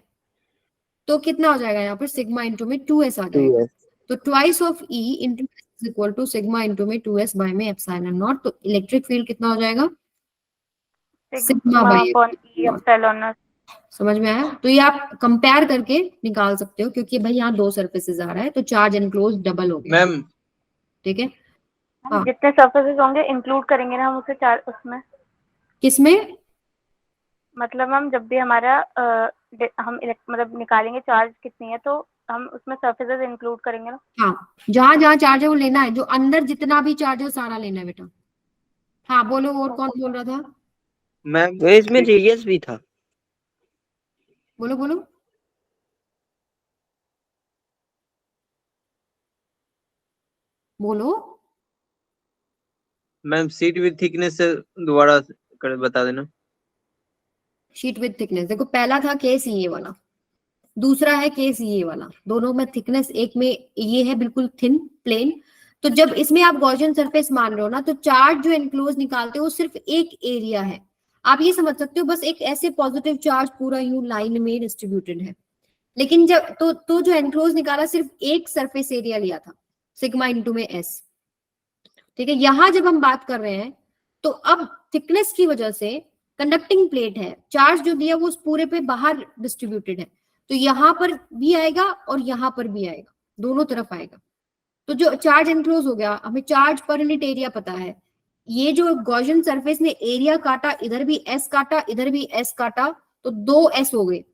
तो कितना हो जाएगा यहाँ पर, सिग्मा इंटू में 2s आ जाएगा, तो twice of E into is equal to sigma into में 2s बाय में एप्सिलॉन नॉट, तो इलेक्ट्रिक फील्ड कितना हो जाएगा, सिग्मा बाय
एप्सिलॉन नॉट।
समझ में आया। तो ये आप कंपेयर करके निकाल सकते हो, क्योंकि भाई यहाँ दो सरफेसेस आ रहा है, तो चार्ज एनक्लोज डबल हो गया
मैम।
ठीक है,
हम जितने सरफेसेस होंगे इंक्लूड करेंगे ना हम उसे चार्ज उसमें,
किसमें,
मतलब हम जब भी हमारा हम मतलब निकालेंगे चार्ज कितनी है, तो हम उसमें सरफेसेस इंक्लूड करेंगे ना।
हाँ जहां जहां चार्ज है वो लेना है, जो अंदर जितना भी चार्ज है सारा लेना है बेटा। हाँ बोलो, और कौन बोल रहा था,
मैम
वो इसमें रेडियस भी था,
बोलो बोलो, बोलो।
मैम सीट विद थिकनेस से दोबारा कर बता देना।
शीट विद थिकनेस, देखो पहला था केस ये वाला, दूसरा है केस ये वाला, दोनों में थिकनेस, एक में ये है बिल्कुल थिन प्लेन, तो जब इसमें आप गॉसियन सरफेस मान रहे हो ना, तो चार्ज जो एनक्लोज निकालते हो वो सिर्फ एक एरिया है, आप ये समझ सकते हो, बस एक ऐसे पॉजिटिव चार्ज पूरा यूं लाइन में डिस्ट्रीब्यूटेड है, लेकिन जब तो जो एनक्लोज निकाला सिर्फ एक सरफेस एरिया लिया था, सिग्मा इंटू में एस, ठीक है। यहां जब हम बात कर रहे हैं, तो अब थिकनेस की वजह से कंडक्टिंग प्लेट है, चार्ज जो दिया वो उस पूरे पे बाहर डिस्ट्रीब्यूटेड है, तो यहां पर भी आएगा और यहां पर भी आएगा, दोनों तरफ आएगा, तो जो चार्ज एनक्लोज हो गया, हमें चार्ज पर यूनिट एरिया पता है, ये जो गॉसियन सरफेस ने एरिया काटा, इधर भी एस काटा, इधर भी एस काटा, तो 2s हो गए,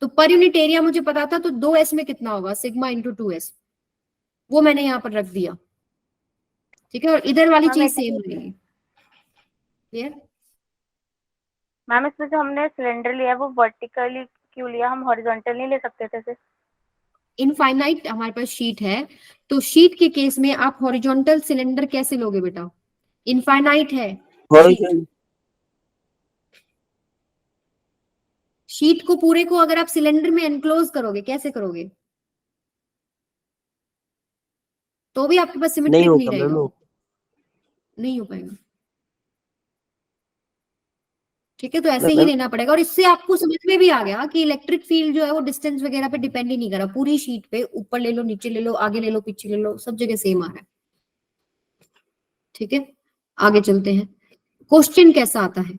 तो पर यूनिट एरिया मुझे पता था, तो 2s में कितना होगा, सिग्मा इंटू 2s, वो मैंने यहाँ पर रख दिया, ठीक है, और इधर वाली चीज सेम रहेगी, क्लियर।
मैम इसमें जो हमने सिलेंडर लिया है वो वर्टिकली क्यों लिया, हम हॉरिजॉन्टल नहीं ले सकते थे सिर्फ।
इनफाइनाइट हमारे पास शीट है, तो शीट के केस में आप हॉरिजॉन्टल सिलेंडर कैसे लोगे बेटा, इनफाइनाइट है शीट को, पूरे को अगर आप सिलेंडर में एनक्लोज करोगे कैसे करोगे, तो भी आपके पास सिमेट्रिक नहीं रहेगा, नहीं हो पाएगा, ठीक है, तो ऐसे ही लेना पड़ेगा। और इससे आपको समझ में भी आ गया कि इलेक्ट्रिक फील्ड जो है वो डिस्टेंस वगैरह पे डिपेंड ही नहीं करा, पूरी शीट पे ऊपर ले लो, नीचे ले लो, आगे ले लो, पीछे ले लो, सब जगह सेम आ रहा है, ठीक है। आगे चलते हैं, क्वेश्चन कैसा आता है,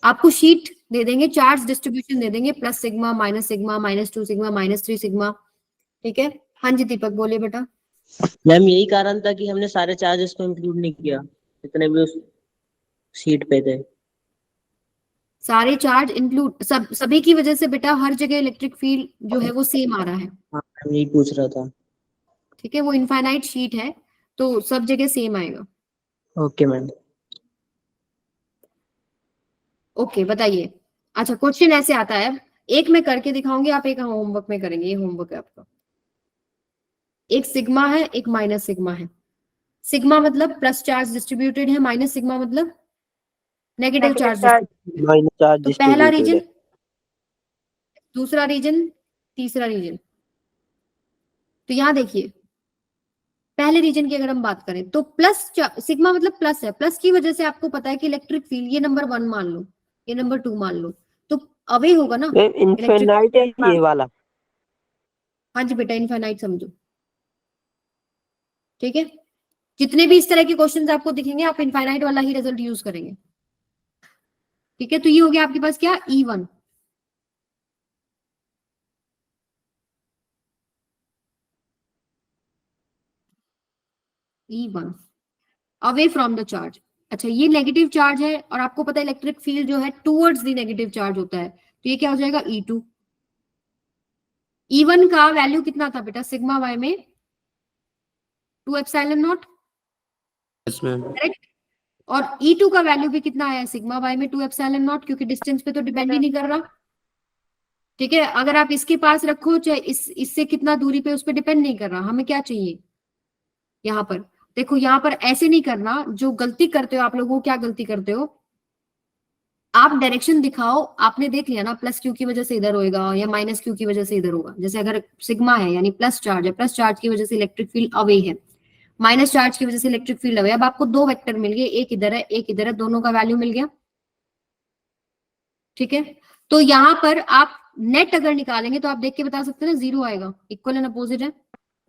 आपको शीट दे देंगे, चार्ज डिस्ट्रीब्यूशन दे देंगे, plus sigma, minus sigma, -2 sigma, -3 sigma, ठीक है। हाँ जी दीपक बोलिए बेटा।
मैम यही कारण था कि हमने सारे चार्जेस को इंक्लूड नहीं किया जितने भी उस शीट पे थे,
सारे चार्ज इंक्लूड, सभी की वजह से बेटा हर जगह इलेक्ट्रिक फील्ड जो है वो सेम आ रहा है,
हाँ मैं यही पूछ रहा था।
ठीक है, वो इनफाइनाइट शीट है तो सब जगह सेम आएगा।
Okay ma'am.
ओके बताइए। अच्छा क्वेश्चन ऐसे आता है, एक मैं करके दिखाऊंगी, आप एक होमवर्क में करेंगे, ये होमवर्क है आपका। एक सिग्मा है, एक माइनस सिग्मा है। सिग्मा मतलब प्लस चार्ज डिस्ट्रीब्यूटेड है, माइनस सिग्मा मतलब negative
Negative
charge
charge.
Minus charge
तो पहला
डिस्ट्रीब्यूटेड
रीजन,
है।
दूसरा रीजन, तीसरा रीजन। तो यहां देखिए पहले रीजन की अगर हम बात करें तो प्लस सिग्मा मतलब प्लस है, प्लस की वजह से आपको पता है कि इलेक्ट्रिक फील्ड, ये नंबर 1 मान लो, ये नंबर 2 मान लो, तो अवे होगा ना
मैम
इलेक्ट्रिक।
इनफिनाइट है ये वाला।
हाँ जी बेटा, इनफाइनाइट समझो, ठीक है। जितने भी इस तरह के क्वेश्चंस आपको दिखेंगे आप इनफाइनाइट वाला ही रिजल्ट यूज करेंगे, ठीक है। तो ये हो गया आपके पास क्या, E1। E1 away from the charge. अच्छा ये नेगेटिव चार्ज है और आपको पता है इलेक्ट्रिक फील्ड जो है टूवर्ड्स द नेगेटिव चार्ज होता है, तो ये क्या हो जाएगा E2। E1 का वैल्यू कितना था बेटा सिग्मा वाई में 2 epsilon not,
yes ma'am.
Correct. और E2 का वैल्यू भी कितना आया सिग्मा वाई में 2 एप्सिलॉन नॉट, क्योंकि डिस्टेंस पे तो डिपेंड ही नहीं कर रहा, ठीक है। अगर आप इसके पास रखो चाहे इससे कितना दूरी पे, उस पर डिपेंड नहीं कर रहा। हमें क्या चाहिए यहाँ पर, देखो यहाँ पर ऐसे नहीं करना। जो गलती करते हो आप लोग, वो क्या गलती करते हो, आप डायरेक्शन दिखाओ। आपने देख लिया ना प्लस क्यू की वजह से इधर होएगा या माइनस क्यू की वजह से इधर होगा। जैसे अगर सिग्मा है यानी प्लस चार्ज है, प्लस चार्ज की वजह से इलेक्ट्रिक फील्ड अवे है, माइनस चार्ज की वजह से इलेक्ट्रिक फील्ड अवे। अब आपको दो वेक्टर मिल गए, एक इधर है एक इधर है, दोनों का वैल्यू मिल गया, ठीक है। तो यहाँ पर आप नेट अगर निकालेंगे तो आप देख के बता सकते हैं ना, जीरो आएगा, इक्वल एंड अपोजिट है।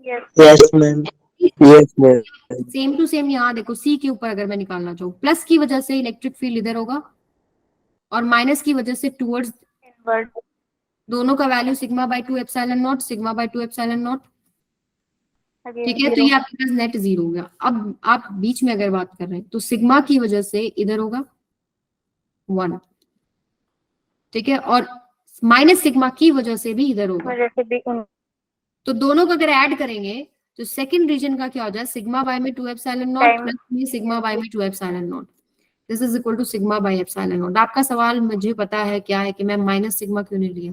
Yes.
Yes ma'am. Yes ma'am.
Same to same यहाँ देखो सी के ऊपर अगर मैं निकालना चाहूँ, प्लस की वजह से इलेक्ट्रिक फील्ड इधर होगा और माइनस की वजह से टूवर्ड्स,
Inward.
दोनों का value sigma bye 2 epsilon not, sigma bye 2 epsilon not,
Again
ठीक है। तो
zero.
ये आपके पास नेट जीरो हो गया। अब आप बीच में अगर बात कर रहे हैं तो सिग्मा की वजह से इधर होगा 1, ठीक है, और माइनस सिग्मा की वजह से भी इधर होगा।
वजह से भी in.
तो दोनों को अगर ऐड करेंगे तो सेकंड रीजन का क्या हो जाए, सिग्मा बाय में 2 एप्सिलॉन नॉट
Time.
प्लस में सिग्मा बाय में 2 epsilon naught, this is equal to sigma by epsilon naught. आपका सवाल मुझे पता है क्या है कि मैं माइनस सिग्मा क्यों नहीं लिया।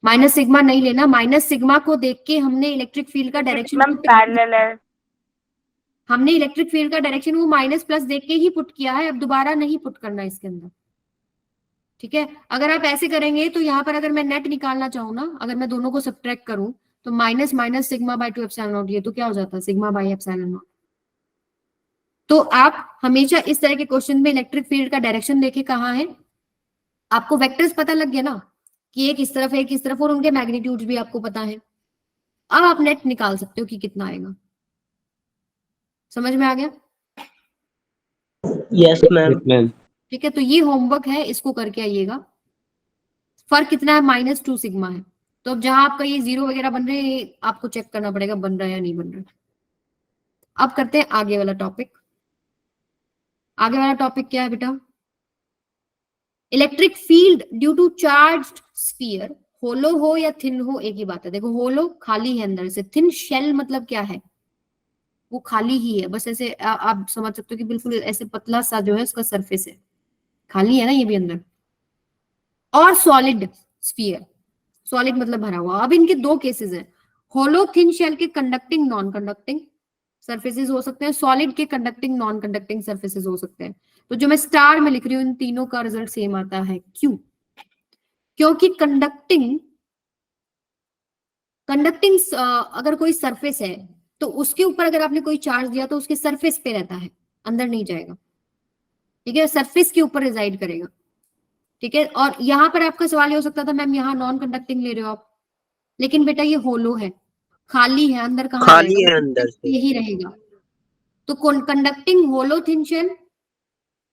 माइनस सिग्मा नहीं लेना, माइनस सिग्मा को देख के हमने इलेक्ट्रिक फील्ड का डायरेक्शन,
मैम पैरेलल है.
हमने इलेक्ट्रिक फील्ड का डायरेक्शन वो माइनस प्लस देख के ही पुट किया है, अब दोबारा नहीं पुट करना इसके अंदर, ठीक है। अगर आप ऐसे करेंगे तो यहाँ पर अगर मैं नेट निकालना चाहूँ ना, अगर मैं दोनों को सब्ट्रैक्ट करूं तो minus minus sigma bye 2 epsilon naught, ये तो क्या हो जाता है सिग्मा बाय एप्सिलॉन नॉट। तो आप हमेशा इस तरह के क्वेश्चन में इलेक्ट्रिक फील्ड का डायरेक्शन देखे कहाँ है, आपको वेक्टर्स पता लग गया ना कि एक इस तरफ है एक इस तरफ, और उनके मैग्नीट्यूड भी आपको पता है। अब आप नेट निकाल सकते हो कि कितना आएगा। समझ में आ गया?
Yes ma'am.
ठीक है, तो ये होमवर्क है, इसको करके आइएगा। फर्क कितना है, -2 सिग्मा है। तो अब जहां आपका ये जीरो वगैरह बन रहे हैं आपको चेक करना पड़ेगा बन रहा है या नहीं बन रहा है। अब करते हैं आगे वाला टॉपिक। आगे वाला टॉपिक क्या है बेटा, electric field due to charged sphere, hollow हो या थिन हो एक ही बात है। देखो होलो खाली है अंदर से, थिन शेल मतलब क्या है, वो खाली ही है, बस ऐसे आप समझ सकते हो कि बिल्कुल ऐसे पतला सा जो है उसका सरफेस है, खाली है ना ये भी अंदर। और सॉलिड स्फीयर, सॉलिड मतलब भरा हुआ। अब इनके दो केसेस हैं, होलो थिन शेल के कंडक्टिंग नॉन कंडक्टिंग सरफेसेस हो सकते हैं, सॉलिड के कंडक्टिंग नॉन कंडक्टिंग सरफेसेस हो सकते हैं। तो जो मैं स्टार में लिख रही हूँ इन तीनों का रिजल्ट सेम आता है, क्यों? क्योंकि कंडक्टिंग अगर कोई सरफेस है तो उसके ऊपर अगर आपने कोई चार्ज दिया तो उसके सरफेस पे रहता है, अंदर नहीं जाएगा, ठीक है, सरफेस के ऊपर रिजाइड करेगा, ठीक है। और यहाँ पर आपका सवाल ये हो सकता था मैम यहाँ नॉन कंडक्टिंग ले रहे हो आप, लेकिन बेटा ये होलो है, खाली है, अंदर कहाँ
खाली
जाएगा,
है अंदर से।
यही रहेगा। तो कंडक्टिंग होलो थिन शेल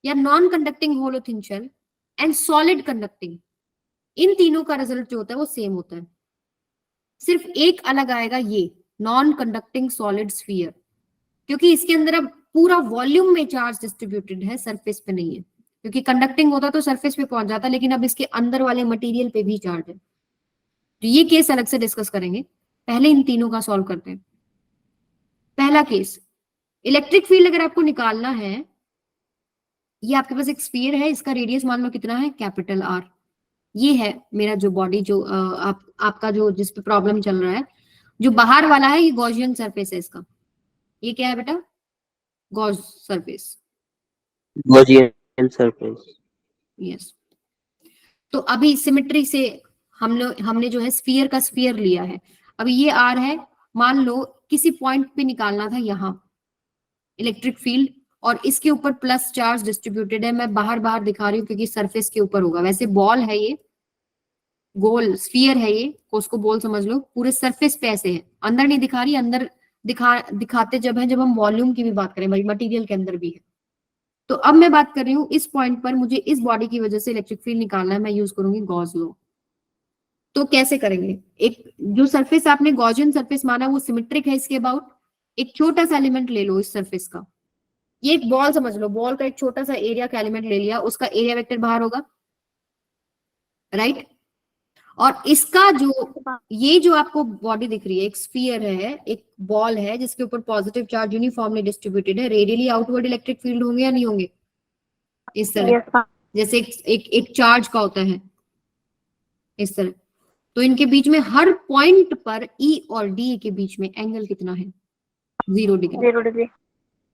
या non conducting hollow thin shell and solid conducting, इन तीनों का रिजल्ट जो होता है वो सेम होता है, सिर्फ एक अलग आएगा ये नॉन कंडक्टिंग सॉलिड स्फीयर, क्योंकि इसके अंदर अब पूरा वॉल्यूम में चार्ज डिस्ट्रीब्यूटेड है, सरफेस पे नहीं है। क्योंकि कंडक्टिंग होता तो सरफेस पे पहुंच जाता, लेकिन अब इसके अंदर वाले मटेरियल पे भी चार्ज है। तो ये केस अलग से डिस्कस करेंगे, पहले इन तीनों का सॉल्व करते हैं। पहला केस, इलेक्ट्रिक फील्ड अगर आपको निकालना है, ये आपके पास एक स्फीयर है, इसका रेडियस मान लो कितना है, कैपिटल आर। ये है मेरा जो बॉडी, जो आपका जो जिस पे प्रॉब्लम चल रहा है, जो बाहर वाला है ये गॉसियन सरफेस है इसका। ये क्या है बेटा, Gauss surface.
Gaussian same surface.
Yes. तो अभी सिमेट्री से हमने जो है स्फीयर का स्फीयर लिया है। अभी ये आर है, मान लो किसी पॉइंट पे निकालना था यहाँ इलेक्ट्रिक फील्ड, और इसके ऊपर प्लस चार्ज डिस्ट्रीब्यूटेड है। मैं बाहर बाहर दिखा रही हूँ क्योंकि सरफेस के ऊपर होगा। वैसे बॉल है ये, गोल स्फीयर है ये, उसको बॉल समझ लो, पूरे सरफेस पे ऐसे है, अंदर नहीं दिखा रही। अंदर दिखाते जब हम वॉल्यूम की भी बात करें, मटेरियल के अंदर भी है। तो अब मैं बात कर रही हूँ इस पॉइंट पर मुझे इस बॉडी की वजह से इलेक्ट्रिक फील्ड निकालना है, मैं यूज करूंगी गॉस लॉ। तो कैसे करेंगे? एक जो सरफेस आपने गॉसियन सरफेस माना वो सिमेट्रिक है इसके अबाउट। एक छोटा सा एलिमेंट ले लो इस सरफेस का, ये एक बॉल समझ लो, बॉल का एक छोटा सा एरिया का एलिमेंट ले लिया, उसका एरिया वेक्टर बाहर होगा, राइट। और इसका जो ये जो आपको बॉडी दिख रही है, एक स्फीयर है, एक बॉल है जिसके ऊपर पॉजिटिव चार्ज यूनिफॉर्मली डिस्ट्रीब्यूटेड है, रेडियली आउटवर्ड इलेक्ट्रिक फील्ड होंगे या नहीं होंगे? इस तरह,
यस मैम।
जैसे एक चार्ज का होता है इस तरह। तो इनके बीच में हर पॉइंट पर ई और डी के बीच में एंगल कितना है? 0 डिग्री।
0 डिग्री।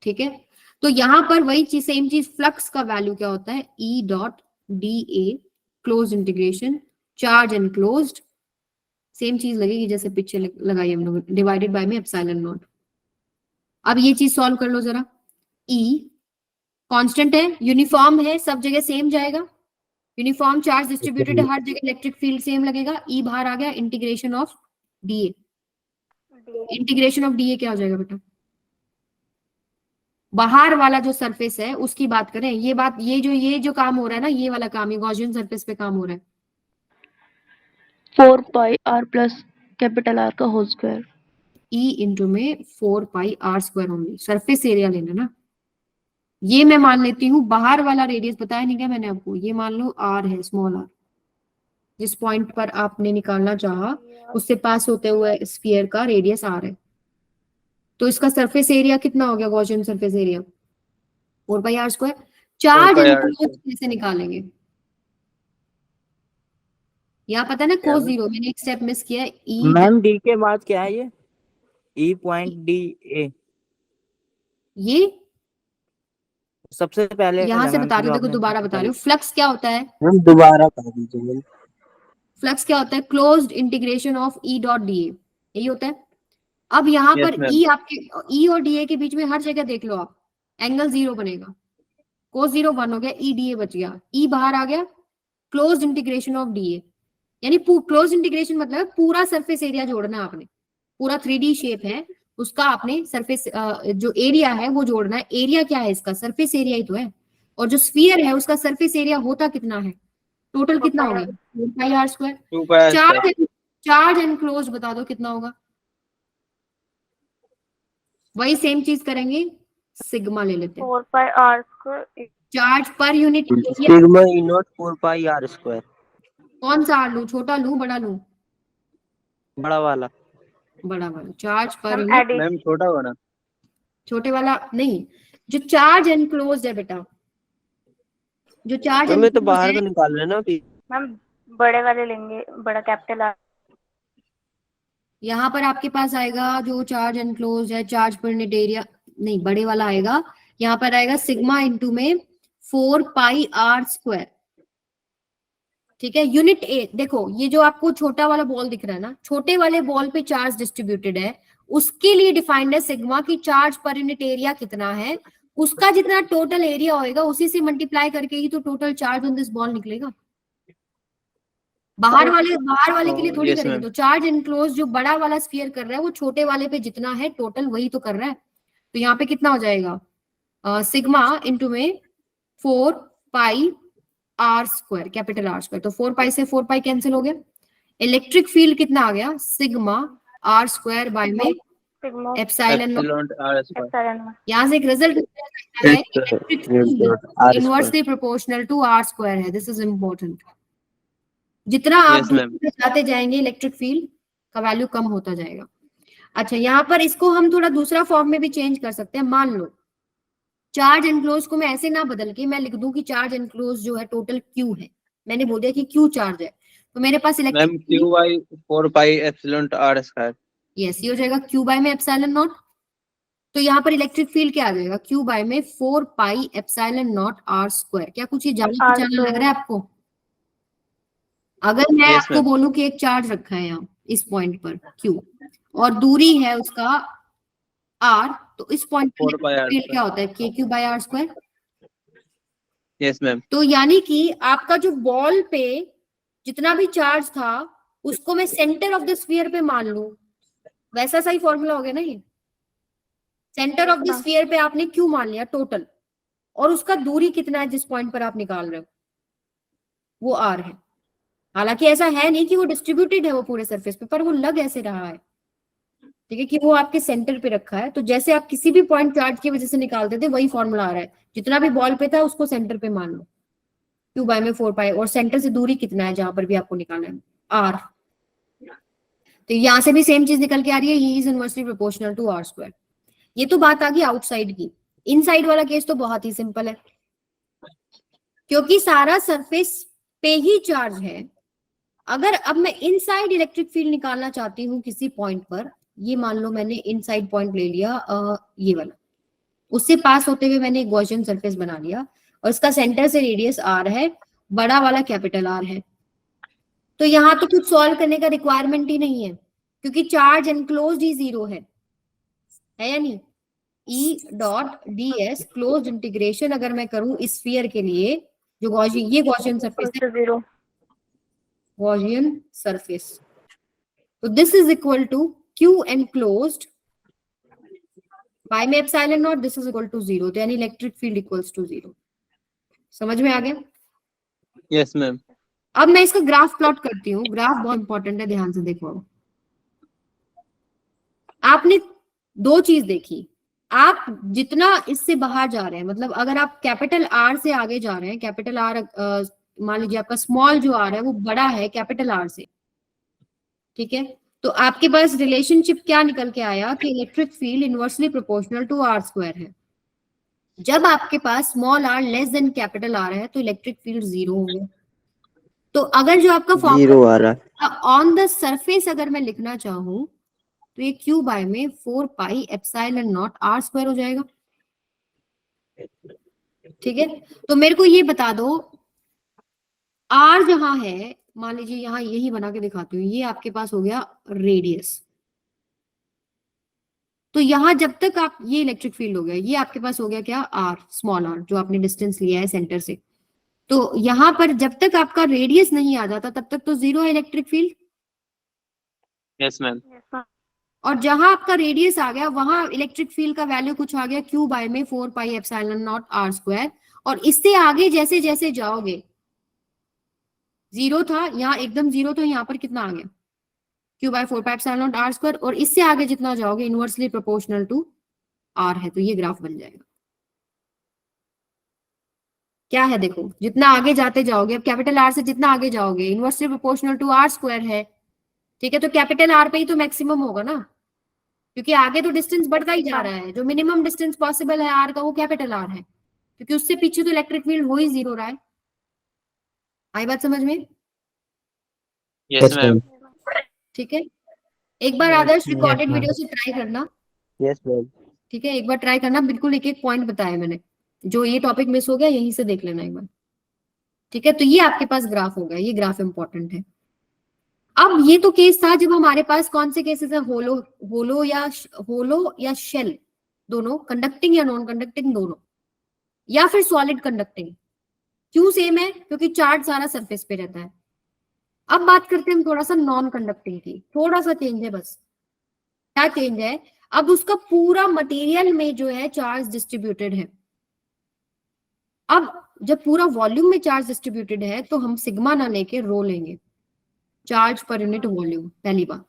ठीक है। तो यहां पर वही चीज, सेम चीज, फ्लक्स का वैल्यू क्या होता है? ई dot D A close integration charge enclosed, same चीज लगेगी जैसे पीछे लगाई हम लोग, डिवाइडेड बाय में एप्सिलॉन नॉट। अब ये चीज सॉल्व कर लो जरा। ई कांस्टेंट है, यूनिफॉर्म है, सब जगह सेम जाएगा, यूनिफॉर्म चार्ज डिस्ट्रीब्यूटेड है, हर जगह इलेक्ट्रिक फील्ड सेम लगेगा। ई बाहर आ गया, integration of DA. Integration of DA क्या हो जाएगा बेटा? बाहर वाला जो सरफेस है उसकी बात करें, ये जो काम हो रहा है ना, ये वाला काम, ये गॉसियन सरफेस पे काम हो रहा है।
4 pi are plus capital R का होल स्क्वायर।
ई इंटू में 4 पाई आर स्क्वायर होंगी, सरफेस एरिया लेना ना। ये मैं मान लेती हूँ, बाहर वाला रेडियस बताया नहीं क्या मैंने आपको, ये मान लो आर है, स्मॉल आर, जिस पॉइंट पर आपने निकालना चाहा उससे पास होते हुए स्फीयर का रेडियस आर है। तो इसका सरफेस एरिया कितना हो गया? Gaussian surface area 4 pi are square. Charge enclose कैसे निकालेंगे? यहाँ पता है ना, कोस जीरो, मैंने एक स्टेप मिस किया। ई
मैम डी के बाद क्या है ये? ई पॉइंट डी ए
ये
सबसे पहले
यहाँ से बता रही हूँ, देखो दोबारा बता रही हूँ। फ्लक्स क्या होता है?
मैम दोबारा कर दीजिए।
फ्लक्स क्या होता है? Closed integration of E dot D A, यही होता है। अब यहाँ
Yes,
पर
ma'am.
ई, आपके ई और डी ए के बीच में हर जगह देख लो आप, एंगल 0 बनेगा, कोस 0 1 हो गया, ई डी ए बच गया, ई बाहर आ गया, closed integration of D A, यानी क्लोज इंटीग्रेशन मतलब पूरा सरफेस एरिया जोड़ना है आपने, पूरा 3D शेप है उसका आपने सरफेस जो एरिया है वो जोड़ना है। एरिया क्या है इसका? सरफेस एरिया ही तो है। और जो स्फीयर है उसका सरफेस एरिया होता कितना है? टोटल कितना हो गया? 4 pi are square.
2 pi are square.
Charge enclose बता दो कितना होगा? वही सेम चीज करेंगे, सिग्मा ले लेते हैं।
4 pi are square.
Charge per unit
sigma E naught 4 pi are square.
कौन सा आर लूं? छोटा लूं बड़ा लूं?
बड़ा वाला।
बड़ा वाला। चार्ज पर
हम
यूनिट,
मैम छोटा बना।
छोटे वाला नहीं, जो चार्ज एनक्लोज्ड है बेटा, जो चार्ज
तो मैं तो
enclosed
बाहर
है,
का निकाल रहे ना अभी।
मैम बड़े वाले लेंगे, बड़ा कैपिटल आर।
यहाँ पर आपके पास आएगा जो चार्ज एनक्लोज्ड है, चार्ज पर यूनिट एरिया नहीं, बड़े वाला आएगा, यहाँ पर आएगा सिग्मा इंटू में 4 पाई आर स्क्वायर। ठीक है। यूनिट ए देखो, ये जो आपको छोटा वाला बॉल दिख रहा है ना, छोटे वाले बॉल पे चार्ज डिस्ट्रीब्यूटेड है, उसके लिए डिफाइंड है सिग्मा की चार्ज पर यूनिट एरिया कितना है, उसका जितना टोटल एरिया होएगा उसी से मल्टीप्लाई करके ही तो total charge on this ball निकलेगा। बाहर वाले के लिए थोड़ी
yes,
करेंगे।
ma'am.
तो चार्ज एनक्लोज जो बड़ा वाला स्फीयर कर रहा है वो छोटे वाले पे जितना है टोटल वही तो कर रहा है। तो यहाँ पे कितना हो जाएगा? सिग्मा इंटू में 4 pi are square, capital r square. तो 4 पाई से 4 पाई कैंसिल हो गया। इलेक्ट्रिक फील्ड कितना आ गया? सिग्मा आर स्क्वायर बाय में
sigma
epsilon naught.
Epsilon r square.
Epsilon.
यहाँ से एक रिजल्ट है, electric field inversely proportional to are square है। This is important. जितना आप
Yes, ma'am.
दूर जाते जाएंगे इलेक्ट्रिक फील्ड का वैल्यू कम होता जाएगा। अच्छा, यहाँ पर इसको हम थोड़ा दूसरा फॉर्म में भी चेंज कर सकते हैं। मान लो चार्ज एनक्लोज को मैं ऐसे ना बदल के मैं लिख दूं कि चार्ज एनक्लोज जो है टोटल क्यू है, मैंने बोल दिया कि क्यू चार्ज है, तो मेरे पास
ma'am
electric
q by 4 pi epsilon r square.
Yes, ये हो जाएगा क्यू बाय में एप्सिलॉन नॉट। तो यहाँ पर इलेक्ट्रिक फील्ड क्या आ जाएगा, क्यू बाय में 4 pi epsilon naught R square. क्या कुछ ये जाना पहचाना लग रहा है आपको? अगर मैं
Yes,
आपको
ma'am.
बोलूं कि एक चार्ज रखा है यहाँ इस पॉइंट पर क्यू और दूरी है उसका आर, तो इस पॉइंट पर
4 pi r
फील्ड क्या होता है, K Q by R square.
Yes ma'am.
तो यानी कि आपका जो बॉल पे जितना भी चार्ज था उसको मैं सेंटर ऑफ द स्फीयर पे मान लूं, वैसा सही फॉर्मूला हो गया ना ये। सेंटर ऑफ द स्फीयर पे आपने क्यू मान लिया टोटल, और उसका दूरी कितना है जिस पॉइंट पर आप निकाल रहे हो, वो आर है। हालांकि ऐसा है नहीं कि वो डिस्ट्रीब्यूटेड है वो पूरे सरफेस पे, पर वो लग ऐसे रहा है, ठीक है, कि वो आपके सेंटर पे रखा है। तो जैसे आप किसी भी पॉइंट चार्ज की वजह से निकालते थे वही फॉर्मूला आ रहा है, जितना भी बॉल पे था उसको सेंटर पे मान लो, क्यू बाय में 4 पाई, और सेंटर से दूरी कितना है जहां पर भी आपको निकालना है, आर। तो यहां से भी सेम चीज निकल के आ रही है, he is inversely proportional to are square. ये तो बात आ गई आउटसाइड की। इनसाइड वाला केस तो बहुत ही सिंपल है, क्योंकि सारा सरफेस पे ही चार्ज है। अगर अब मैं इनसाइड इलेक्ट्रिक फील्ड निकालना चाहती हूँ किसी पॉइंट पर, ये मान लो मैंने इनसाइड पॉइंट ले लिया, ये वाला, उससे पास होते हुए मैंने एक गॉसियन सरफेस बना लिया और इसका सेंटर से रेडियस आर है, बड़ा वाला कैपिटल आर है। तो यहाँ तो कुछ सॉल्व करने का रिक्वायरमेंट ही नहीं है, क्योंकि चार्ज एनक्लोज्ड ही 0 है या नहीं। ई dot D S close integration अगर मैं करूं इस स्फीयर के लिए, जो गॉसियन, ये गॉसियन सरफेस है,
0
गॉसियन सरफेस, तो this is equal to Q enclosed by में epsilon naught, this is equal to 0। तो यानी इलेक्ट्रिक फील्ड इक्वल्स टू 0। समझ में आ गया?
Yes ma'am.
अब मैं इसका ग्राफ प्लॉट करती हूँ। ग्राफ बहुत इंपॉर्टेंट है, ध्यान से देखो। आपने दो चीज देखी, आप जितना इससे बाहर जा रहे हैं, मतलब अगर आप कैपिटल आर से आगे जा रहे हैं, कैपिटल आर मान लीजिए आपका स्मॉल जो आर है वो बड़ा है कैपिटल आर से, ठीक है, तो आपके पास रिलेशनशिप क्या निकल के आया कि electric field inversely proportional to are square है। जब आपके पास small r less than capital r है तो इलेक्ट्रिक फील्ड 0 होंगे। तो अगर जो आपका
0
फॉर्मूला
आ रहा।
ऑन द सरफेस अगर मैं लिखना चाहूं तो ये क्यू बाय में 4 pi epsilon naught R square हो जाएगा, ठीक है। तो मेरे को ये बता दो, आर जहां है, मान लीजिए यहाँ यही बना के दिखाती हूँ, ये आपके पास हो गया रेडियस। तो यहाँ जब तक आप, ये इलेक्ट्रिक फील्ड हो गया, ये आपके पास हो गया क्या, आर, स्मॉल आर, जो आपने डिस्टेंस लिया है सेंटर से। तो यहाँ पर जब तक आपका रेडियस नहीं आ जाता तब तक तो 0 है इलेक्ट्रिक फील्ड।
Yes ma'am.
और जहां आपका रेडियस आ गया वहां इलेक्ट्रिक फील्ड का वैल्यू कुछ आ गया, क्यू बाय में 4 pi epsilon naught R square. और इससे आगे जैसे जैसे जाओगे, 0 था यहाँ एकदम 0, तो यहाँ पर कितना आ गया, Q by 4 pi epsilon naught R square. और इससे आगे जितना जाओगे इनवर्सली प्रोपोर्शनल टू आर है। तो ये ग्राफ बन जाएगा। क्या है देखो, जितना आगे जाते जाओगे, अब कैपिटल आर से जितना आगे जाओगे inversely proportional to are square है, ठीक है। तो कैपिटल आर पे ही तो मैक्सिमम होगा ना, क्योंकि आगे तो डिस्टेंस बढ़ता ही जा रहा है। जो मिनिमम डिस्टेंस पॉसिबल है आर का वो कैपिटल आर है, क्योंकि उससे पीछे तो इलेक्ट्रिक फील्ड हो ही 0 रहा है। आई बात समझ में?
Yes ma'am.
ठीक है, एक बार आदर्श रिकॉर्डेड वीडियो से ट्राई करना,
यस मैम।
ठीक है, एक बार ट्राई करना, बिल्कुल एक एक पॉइंट बताया मैंने, जो ये टॉपिक मिस हो गया यहीं से देख लेना एक बार, ठीक है। तो ये आपके पास ग्राफ हो गया, ये ग्राफ इंपॉर्टेंट है। अब ये तो केस था जब हमारे पास कौन से केसेस है, होलो या शेल, दोनों कंडक्टिंग या नॉन कंडक्टिंग दोनों, या फिर सॉलिड कंडक्टिंग। क्यों सेम है? क्योंकि चार्ज सारा सरफेस पे रहता है। अब बात करते हैं हम थोड़ा सा नॉन कंडक्टिंग की, थोड़ा सा चेंज है बस। क्या चेंज है? अब उसका पूरा मटेरियल में जो है चार्ज डिस्ट्रीब्यूटेड है। अब जब पूरा वॉल्यूम में चार्ज डिस्ट्रीब्यूटेड है तो हम सिग्मा ना लेके रो लेंगे, चार्ज पर यूनिट वॉल्यूम, पहली बात।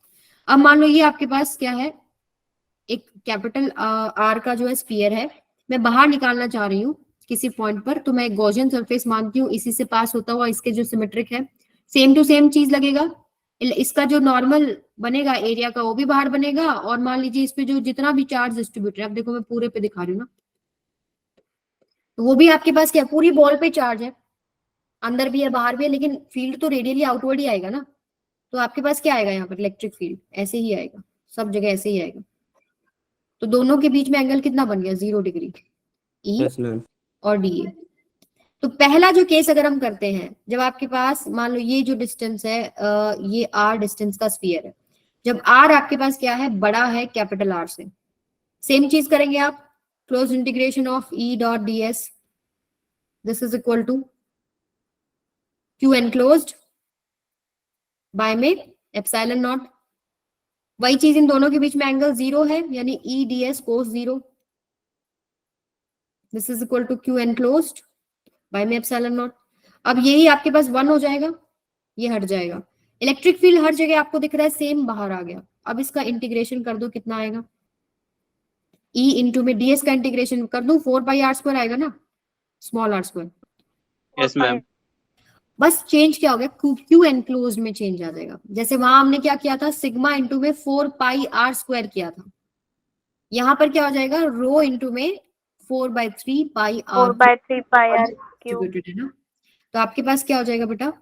अब मान लो ये आपके पास क्या है, एक कैपिटल आर का जो है स्फीयर है, मैं बाहर निकालना चाह रही हूँ किसी पॉइंट पर, तो मैं एक गॉसियन सरफेस मानती हूँ, इसी से पास होता हुआ इसके जो सिमेट्रिक है, सेम टू सेम चीज लगेगा। इसका जो नॉर्मल बनेगा एरिया का वो भी बाहर बनेगा, और मान लीजिए इस पे जो जितना भी चार्ज डिस्ट्रीब्यूटेड है, अब देखो मैं पूरे पे दिखा रही हूँ ना, तो वो भी आपके पास क्या, पूरी बॉल पे चार्ज है, अंदर भी है बाहर भी है, लेकिन फील्ड तो रेडियली आउटवर्ड ही आएगा ना। तो आपके पास क्या आएगा यहाँ पर, इलेक्ट्रिक फील्ड ऐसे ही आएगा, सब जगह ऐसे ही आएगा। तो दोनों के बीच में एंगल कितना बन गया, 0 डिग्री, ई
यस मैम।
और डी ए। तो पहला जो केस अगर हम करते हैं, जब आपके पास मान लो ये जो डिस्टेंस है ये आर डिस्टेंस का स्फीयर है, जब आर आपके पास क्या है, बड़ा है कैपिटल आर से, सेम चीज करेंगे आप, close integration of E dot D S, this is equal to Q enclosed by में एप्सिलॉन नॉट। वही चीज इन दोनों के बीच में एंगल 0 है, यानी E D S cos 0, this is equal to Q enclosed by में एप्सिलॉन नॉट। अब यही आपके पास 1 हो जाएगा, ये हट जाएगा, इलेक्ट्रिक फील्ड हर जगह आपको दिख रहा है सेम बाहर आ गया। अब इसका इंटीग्रेशन कर दो, कितना आएगा, E इंटू में ds का इंटीग्रेशन कर दूं, 4 पाई आर स्क्वायर आएगा ना, small r square.
Yes ma'am.
बस चेंज क्या हो गया, क्यू एनक्लोज में चेंज आ जाएगा। जैसे वहां हमने क्या किया था, सिग्मा इंटू में 4 पाई आर स्क्वायर किया था, यहाँ पर क्या हो जाएगा, रो इंटू में 4/3 pi are
4/3 pi are cube.
है ना। तो आपके पास क्या हो जाएगा बेटा,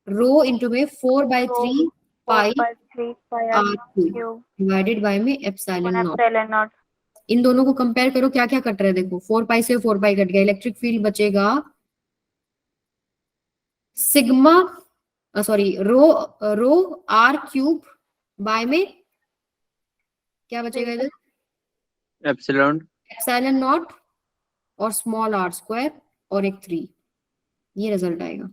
रो इंटू में 4/3 pi
4/3 pi
r
r
cube
cube
divided by में एप्सिलॉन नॉट।
Epsilon naught.
इन दोनों को कंपेयर करो, क्या क्या कट रहा है, देखो 4 पाई से 4 पाई कट गया, इलेक्ट्रिक फील्ड बचेगा sigma sorry rho R cube by में क्या बचेगा इधर,
एप्सिलॉन
एप्सिलॉन नॉट और स्मॉल आर स्क्वायर और एक 3, ये रिजल्ट आएगा।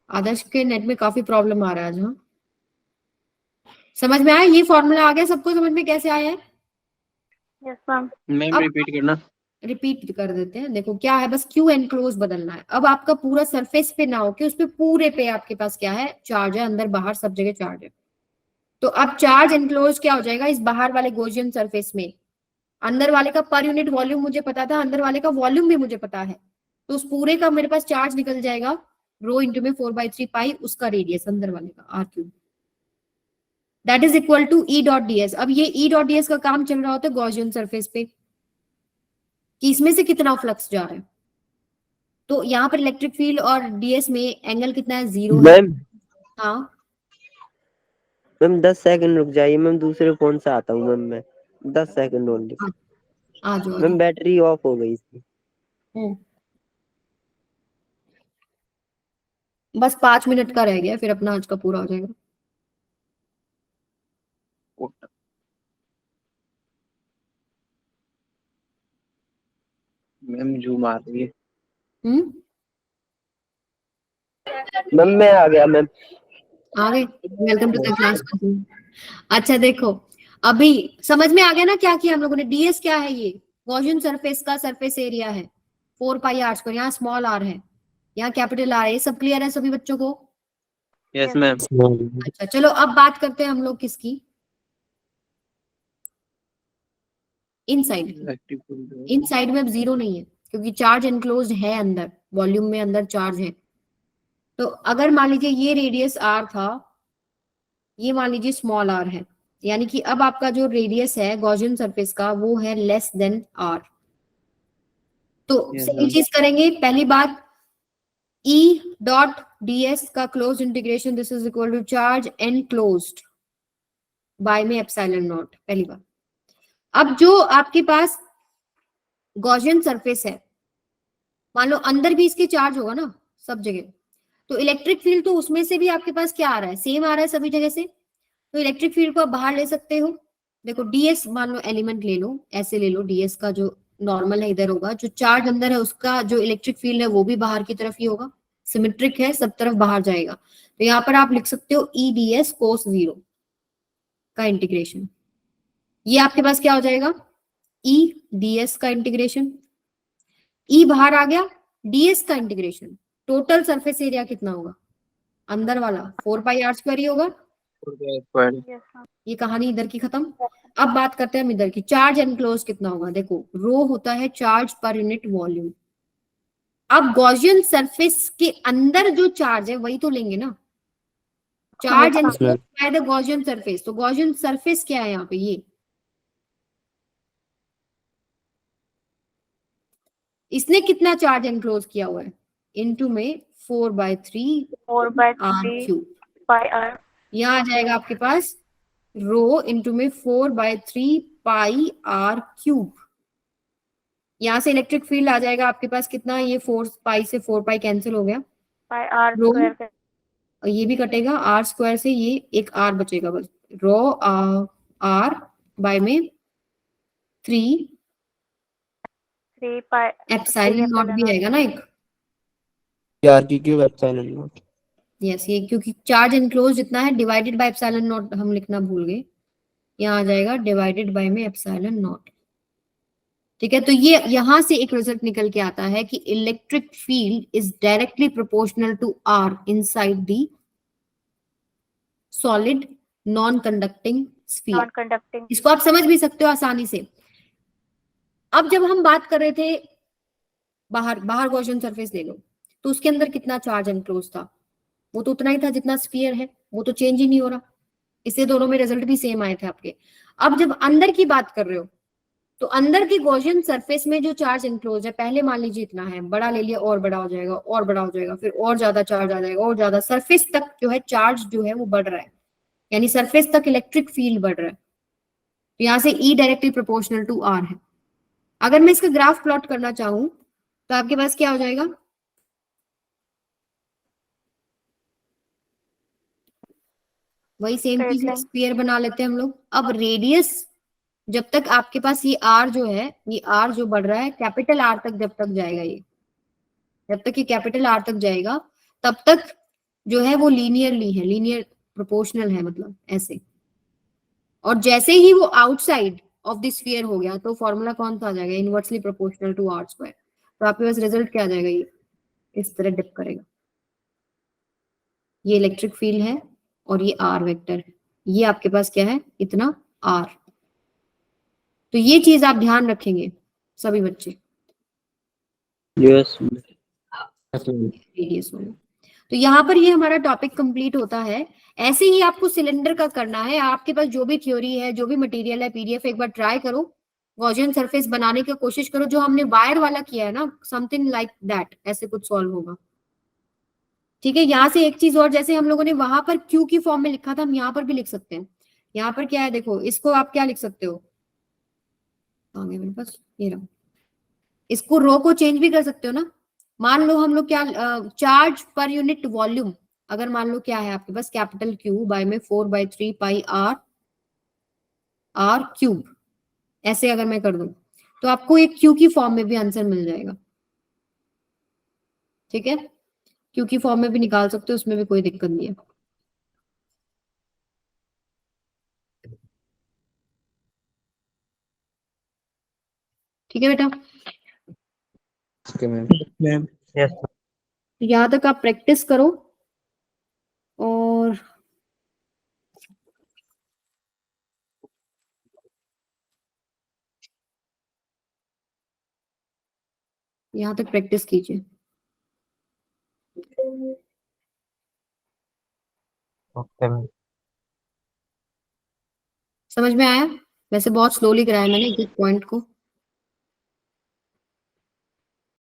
आदर्श के नेट में काफी प्रॉब्लम आ रहा है आज। हाँ, समझ में आया, ये फॉर्मूला आ गया सबको समझ में, कैसे आया है,
यस मैम।
मैम
अब-
रिपीट करना।
रिपीट कर देते हैं। देखो क्या है, बस क्यू एनक्लोज बदलना है। अब आपका पूरा सरफेस पे ना हो कि उस पे पूरे पे आपके पास क्या है, चार्ज है, अंदर बाहर सब जगह चार्ज है। तो अब चार्ज एनक्लोज क्या हो जाएगा, इस बाहर वाले गॉसियन सरफेस में, अंदर वाले का पर यूनिट वॉल्यूम मुझे पता था, अंदर वाले का वॉल्यूम भी मुझे पता है, तो उस पूरे का मेरे पास चार्ज निकल जाएगा रो इंटू में 4/3 पाई उसका रेडियस अंदर वाले का R cube, that is equal to E dot D S. अब ये ई डॉट डी एस का काम चल रहा होता है गॉसियन सरफेस पे कि इसमें से कितना फ्लक्स जा रहा है। तो यहाँ पर इलेक्ट्रिक फील्ड और डीएस में एंगल कितना है, 0 है।
मैम
हाँ
मैम 10 सेकंड रुक जाइए मैम, दूसरे फोन से आता हूँ मैम मैं, 10 सेकंड ओनली।
आ जाओ।
मैम बैटरी ऑफ हो गई इसकी।
बस 5 मिनट का रह गया, फिर अपना आज का पूरा हो जाएगा।
मैम जूम आ रही है।
मैम मैं आ गया मैम।
आ गए, वेलकम टू द क्लास। अच्छा देखो, अभी समझ में आ गया ना क्या किया हम लोगों ने। डीएस क्या है, ये गॉसियन सरफेस का सरफेस एरिया है 4 पाई आर स्क्वायर, यहाँ स्मॉल आर है, यहाँ कैपिटल आर है। ये सब क्लियर है सभी बच्चों को?
Yes ma'am.
अच्छा चलो अब बात करते हैं हम लोग किसकी, इनसाइड। इनसाइड में अब 0 नहीं है क्योंकि चार्ज एनक्लोज्ड है अंदर, वॉल्यूम में अंदर चार्ज है। तो अगर मान लीजिए ये रेडियस आर था, ये मान लीजिए स्मॉल आर है, यानी कि अब आपका जो रेडियस है गॉसियन सरफेस का वो है लेस देन आर। तो सही चीज करेंगे, पहली बात E डॉट ds का close integration, this is equal to charge enclosed by में एप्सिलॉन नॉट, पहली बात। अब जो आपके पास गॉसियन सरफेस है, मान लो अंदर भी इसके चार्ज होगा ना सब जगह, तो इलेक्ट्रिक फील्ड तो उसमें से भी आपके पास क्या आ रहा है, सेम आ रहा है सभी जगह से। तो इलेक्ट्रिक फील्ड को आप बाहर ले सकते हो। देखो ds मान लो एलिमेंट ले लो, ऐसे ले लो, ds का जो नॉर्मल है इधर होगा, जो चार्ज अंदर है उसका जो इलेक्ट्रिक फील्ड है वो भी बाहर की तरफ ही होगा, सिमेट्रिक है, सब तरफ बाहर जाएगा। तो यहाँ पर आप लिख सकते हो ई ds cos 0 का इंटीग्रेशन, ये आपके पास क्या हो जाएगा, ई ds का इंटीग्रेशन, ई बाहर आ गया, ds का इंटीग्रेशन, टोटल सरफेस एरिया कितना होगा, अंदर वाला 4 पाई आर स्क्वायर ही होगा। ये कहानी इधर की खत्म। अब बात करते हैं हम इधर की, चार्ज एनक्लोज कितना होगा। देखो रो होता है चार्ज पर यूनिट वॉल्यूम। अब गॉसियन सरफेस के अंदर जो चार्ज है वही तो लेंगे ना, charge enclose by the Gaussian surface. तो गॉसियन सरफेस क्या है यहाँ पे, ये इसने कितना चार्ज एनक्लोज किया हुआ है, इनटू में 4/3 आर क्यूब।
Pi are.
यहाँ आ जाएगा आपके पास रो इंटू में 4/3 पाई आर क्यूब। यहाँ से इलेक्ट्रिक फील्ड आ जाएगा आपके पास कितना, ये 4 पाई से 4 पाई कैंसिल हो गया,
पाई आर
रो
स्क्वायर का
और ये भी कटेगा, आर स्क्वायर से ये एक आर बचेगा बस, रो आर बाय में 3
3 पाई
एप्सिलॉन नॉट भी आएगा ना एक।
आर की क्यूब एप्सिलॉन नॉट।
यस, ये क्योंकि चार्ज इनक्लोज जितना है डिवाइडेड बाय एप्सिलॉन नॉट हम लिखना भूल गए, यहाँ आ जाएगा डिवाइडेड बाय में एप्सिलॉन नॉट। ठीक है, तो ये यहां से एक रिजल्ट निकल के आता है कि electric field is directly proportional to R inside the solid non conducting sphere.
Non conducting.
इसको आप समझ भी सकते हो आसानी से। अब जब हम बात कर रहे थे बाहर बाहर गॉसियन सरफेस ले लो, तो उसके अंदर कितना चार्ज एनक्लोज था, वो तो उतना ही था जितना स्फीयर है, वो तो चेंज ही नहीं हो रहा, इससे दोनों में रिजल्ट भी सेम आए थे आपके। अब जब अंदर की बात कर रहे हो, तो अंदर की गॉसियन सरफेस में जो चार्ज एनक्लोज है, पहले मान लीजिए इतना है, बड़ा ले लिया और बड़ा हो जाएगा और बड़ा हो जाएगा, फिर और ज्यादा चार्ज आ जाएगा और ज्यादा, सरफेस तक जो है चार्ज जो है वो बढ़ रहा है, यानी सरफेस तक इलेक्ट्रिक फील्ड बढ़ रहा है। तो यहाँ से E directly proportional to R है। अगर मैं इसका ग्राफ प्लॉट करना चाहूं तो आपके पास क्या हो जाएगा, वही सेम
Straight
चीज
line।
स्फीयर बना लेते हैं हम लोग। अब रेडियस जब तक आपके पास ये R जो है, ये R जो बढ़ रहा है कैपिटल R तक जब तक जाएगा, ये जब तक ये कैपिटल R तक जाएगा तब तक जो है वो लीनियरली है, लीनियर प्रोपोर्शनल है, मतलब ऐसे। और जैसे ही वो आउटसाइड ऑफ द स्फीयर हो गया तो फॉर्मूला कौन सा आ जाएगा, inversely proportional to are square. तो आपके पास रिजल्ट क्या आ जाएगा, ये इस तरह डिप करेगा, ये इलेक्ट्रिक फील्ड है और ये आर वेक्टर है, ये आपके पास क्या है, इतना आर। तो ये चीज आप ध्यान रखेंगे सभी बच्चे,
यस
रेडियस वाला। तो यहाँ पर ये हमारा टॉपिक कंप्लीट होता है। ऐसे ही आपको सिलेंडर का करना है, आपके पास जो भी थ्योरी है, जो भी मटेरियल है, पीडीएफ एक बार ट्राई करो, गॉसियन सरफेस बनाने की कोशिश करो, जो हमने वायर वाला किया है ना, समथिंग लाइक दैट, ऐसे कुछ सॉल्व होगा। ठीक है, यहाँ से एक चीज और, जैसे हम लोगों ने वहां पर क्यू की फॉर्म में लिखा था, हम यहाँ पर भी लिख सकते हैं। यहाँ पर क्या है देखो, इसको आप क्या लिख सकते हो, आगे मेरे पास ये रहा, इसको रो को चेंज भी कर सकते हो ना। मान लो हम लोग क्या, चार्ज पर यूनिट वॉल्यूम, अगर मान लो क्या है आपके पास, कैपिटल क्यू बाय में 4/3 पाई आर क्यूब, ऐसे अगर मैं कर दूं तो आपको एक क्यू की फॉर्म में भी आंसर मिल जाएगा। ठीक है, क्यू की फॉर्म में भी निकाल सकते हो, उसमें भी कोई दिक्कत नहीं है। ठीक है बेटा,
मैम यस
तो यहाँ तक आप प्रैक्टिस करो और यहाँ तक प्रैक्टिस कीजिए।
Okay ma'am.
समझ में आया? वैसे बहुत स्लोली कराया मैंने एक पॉइंट को।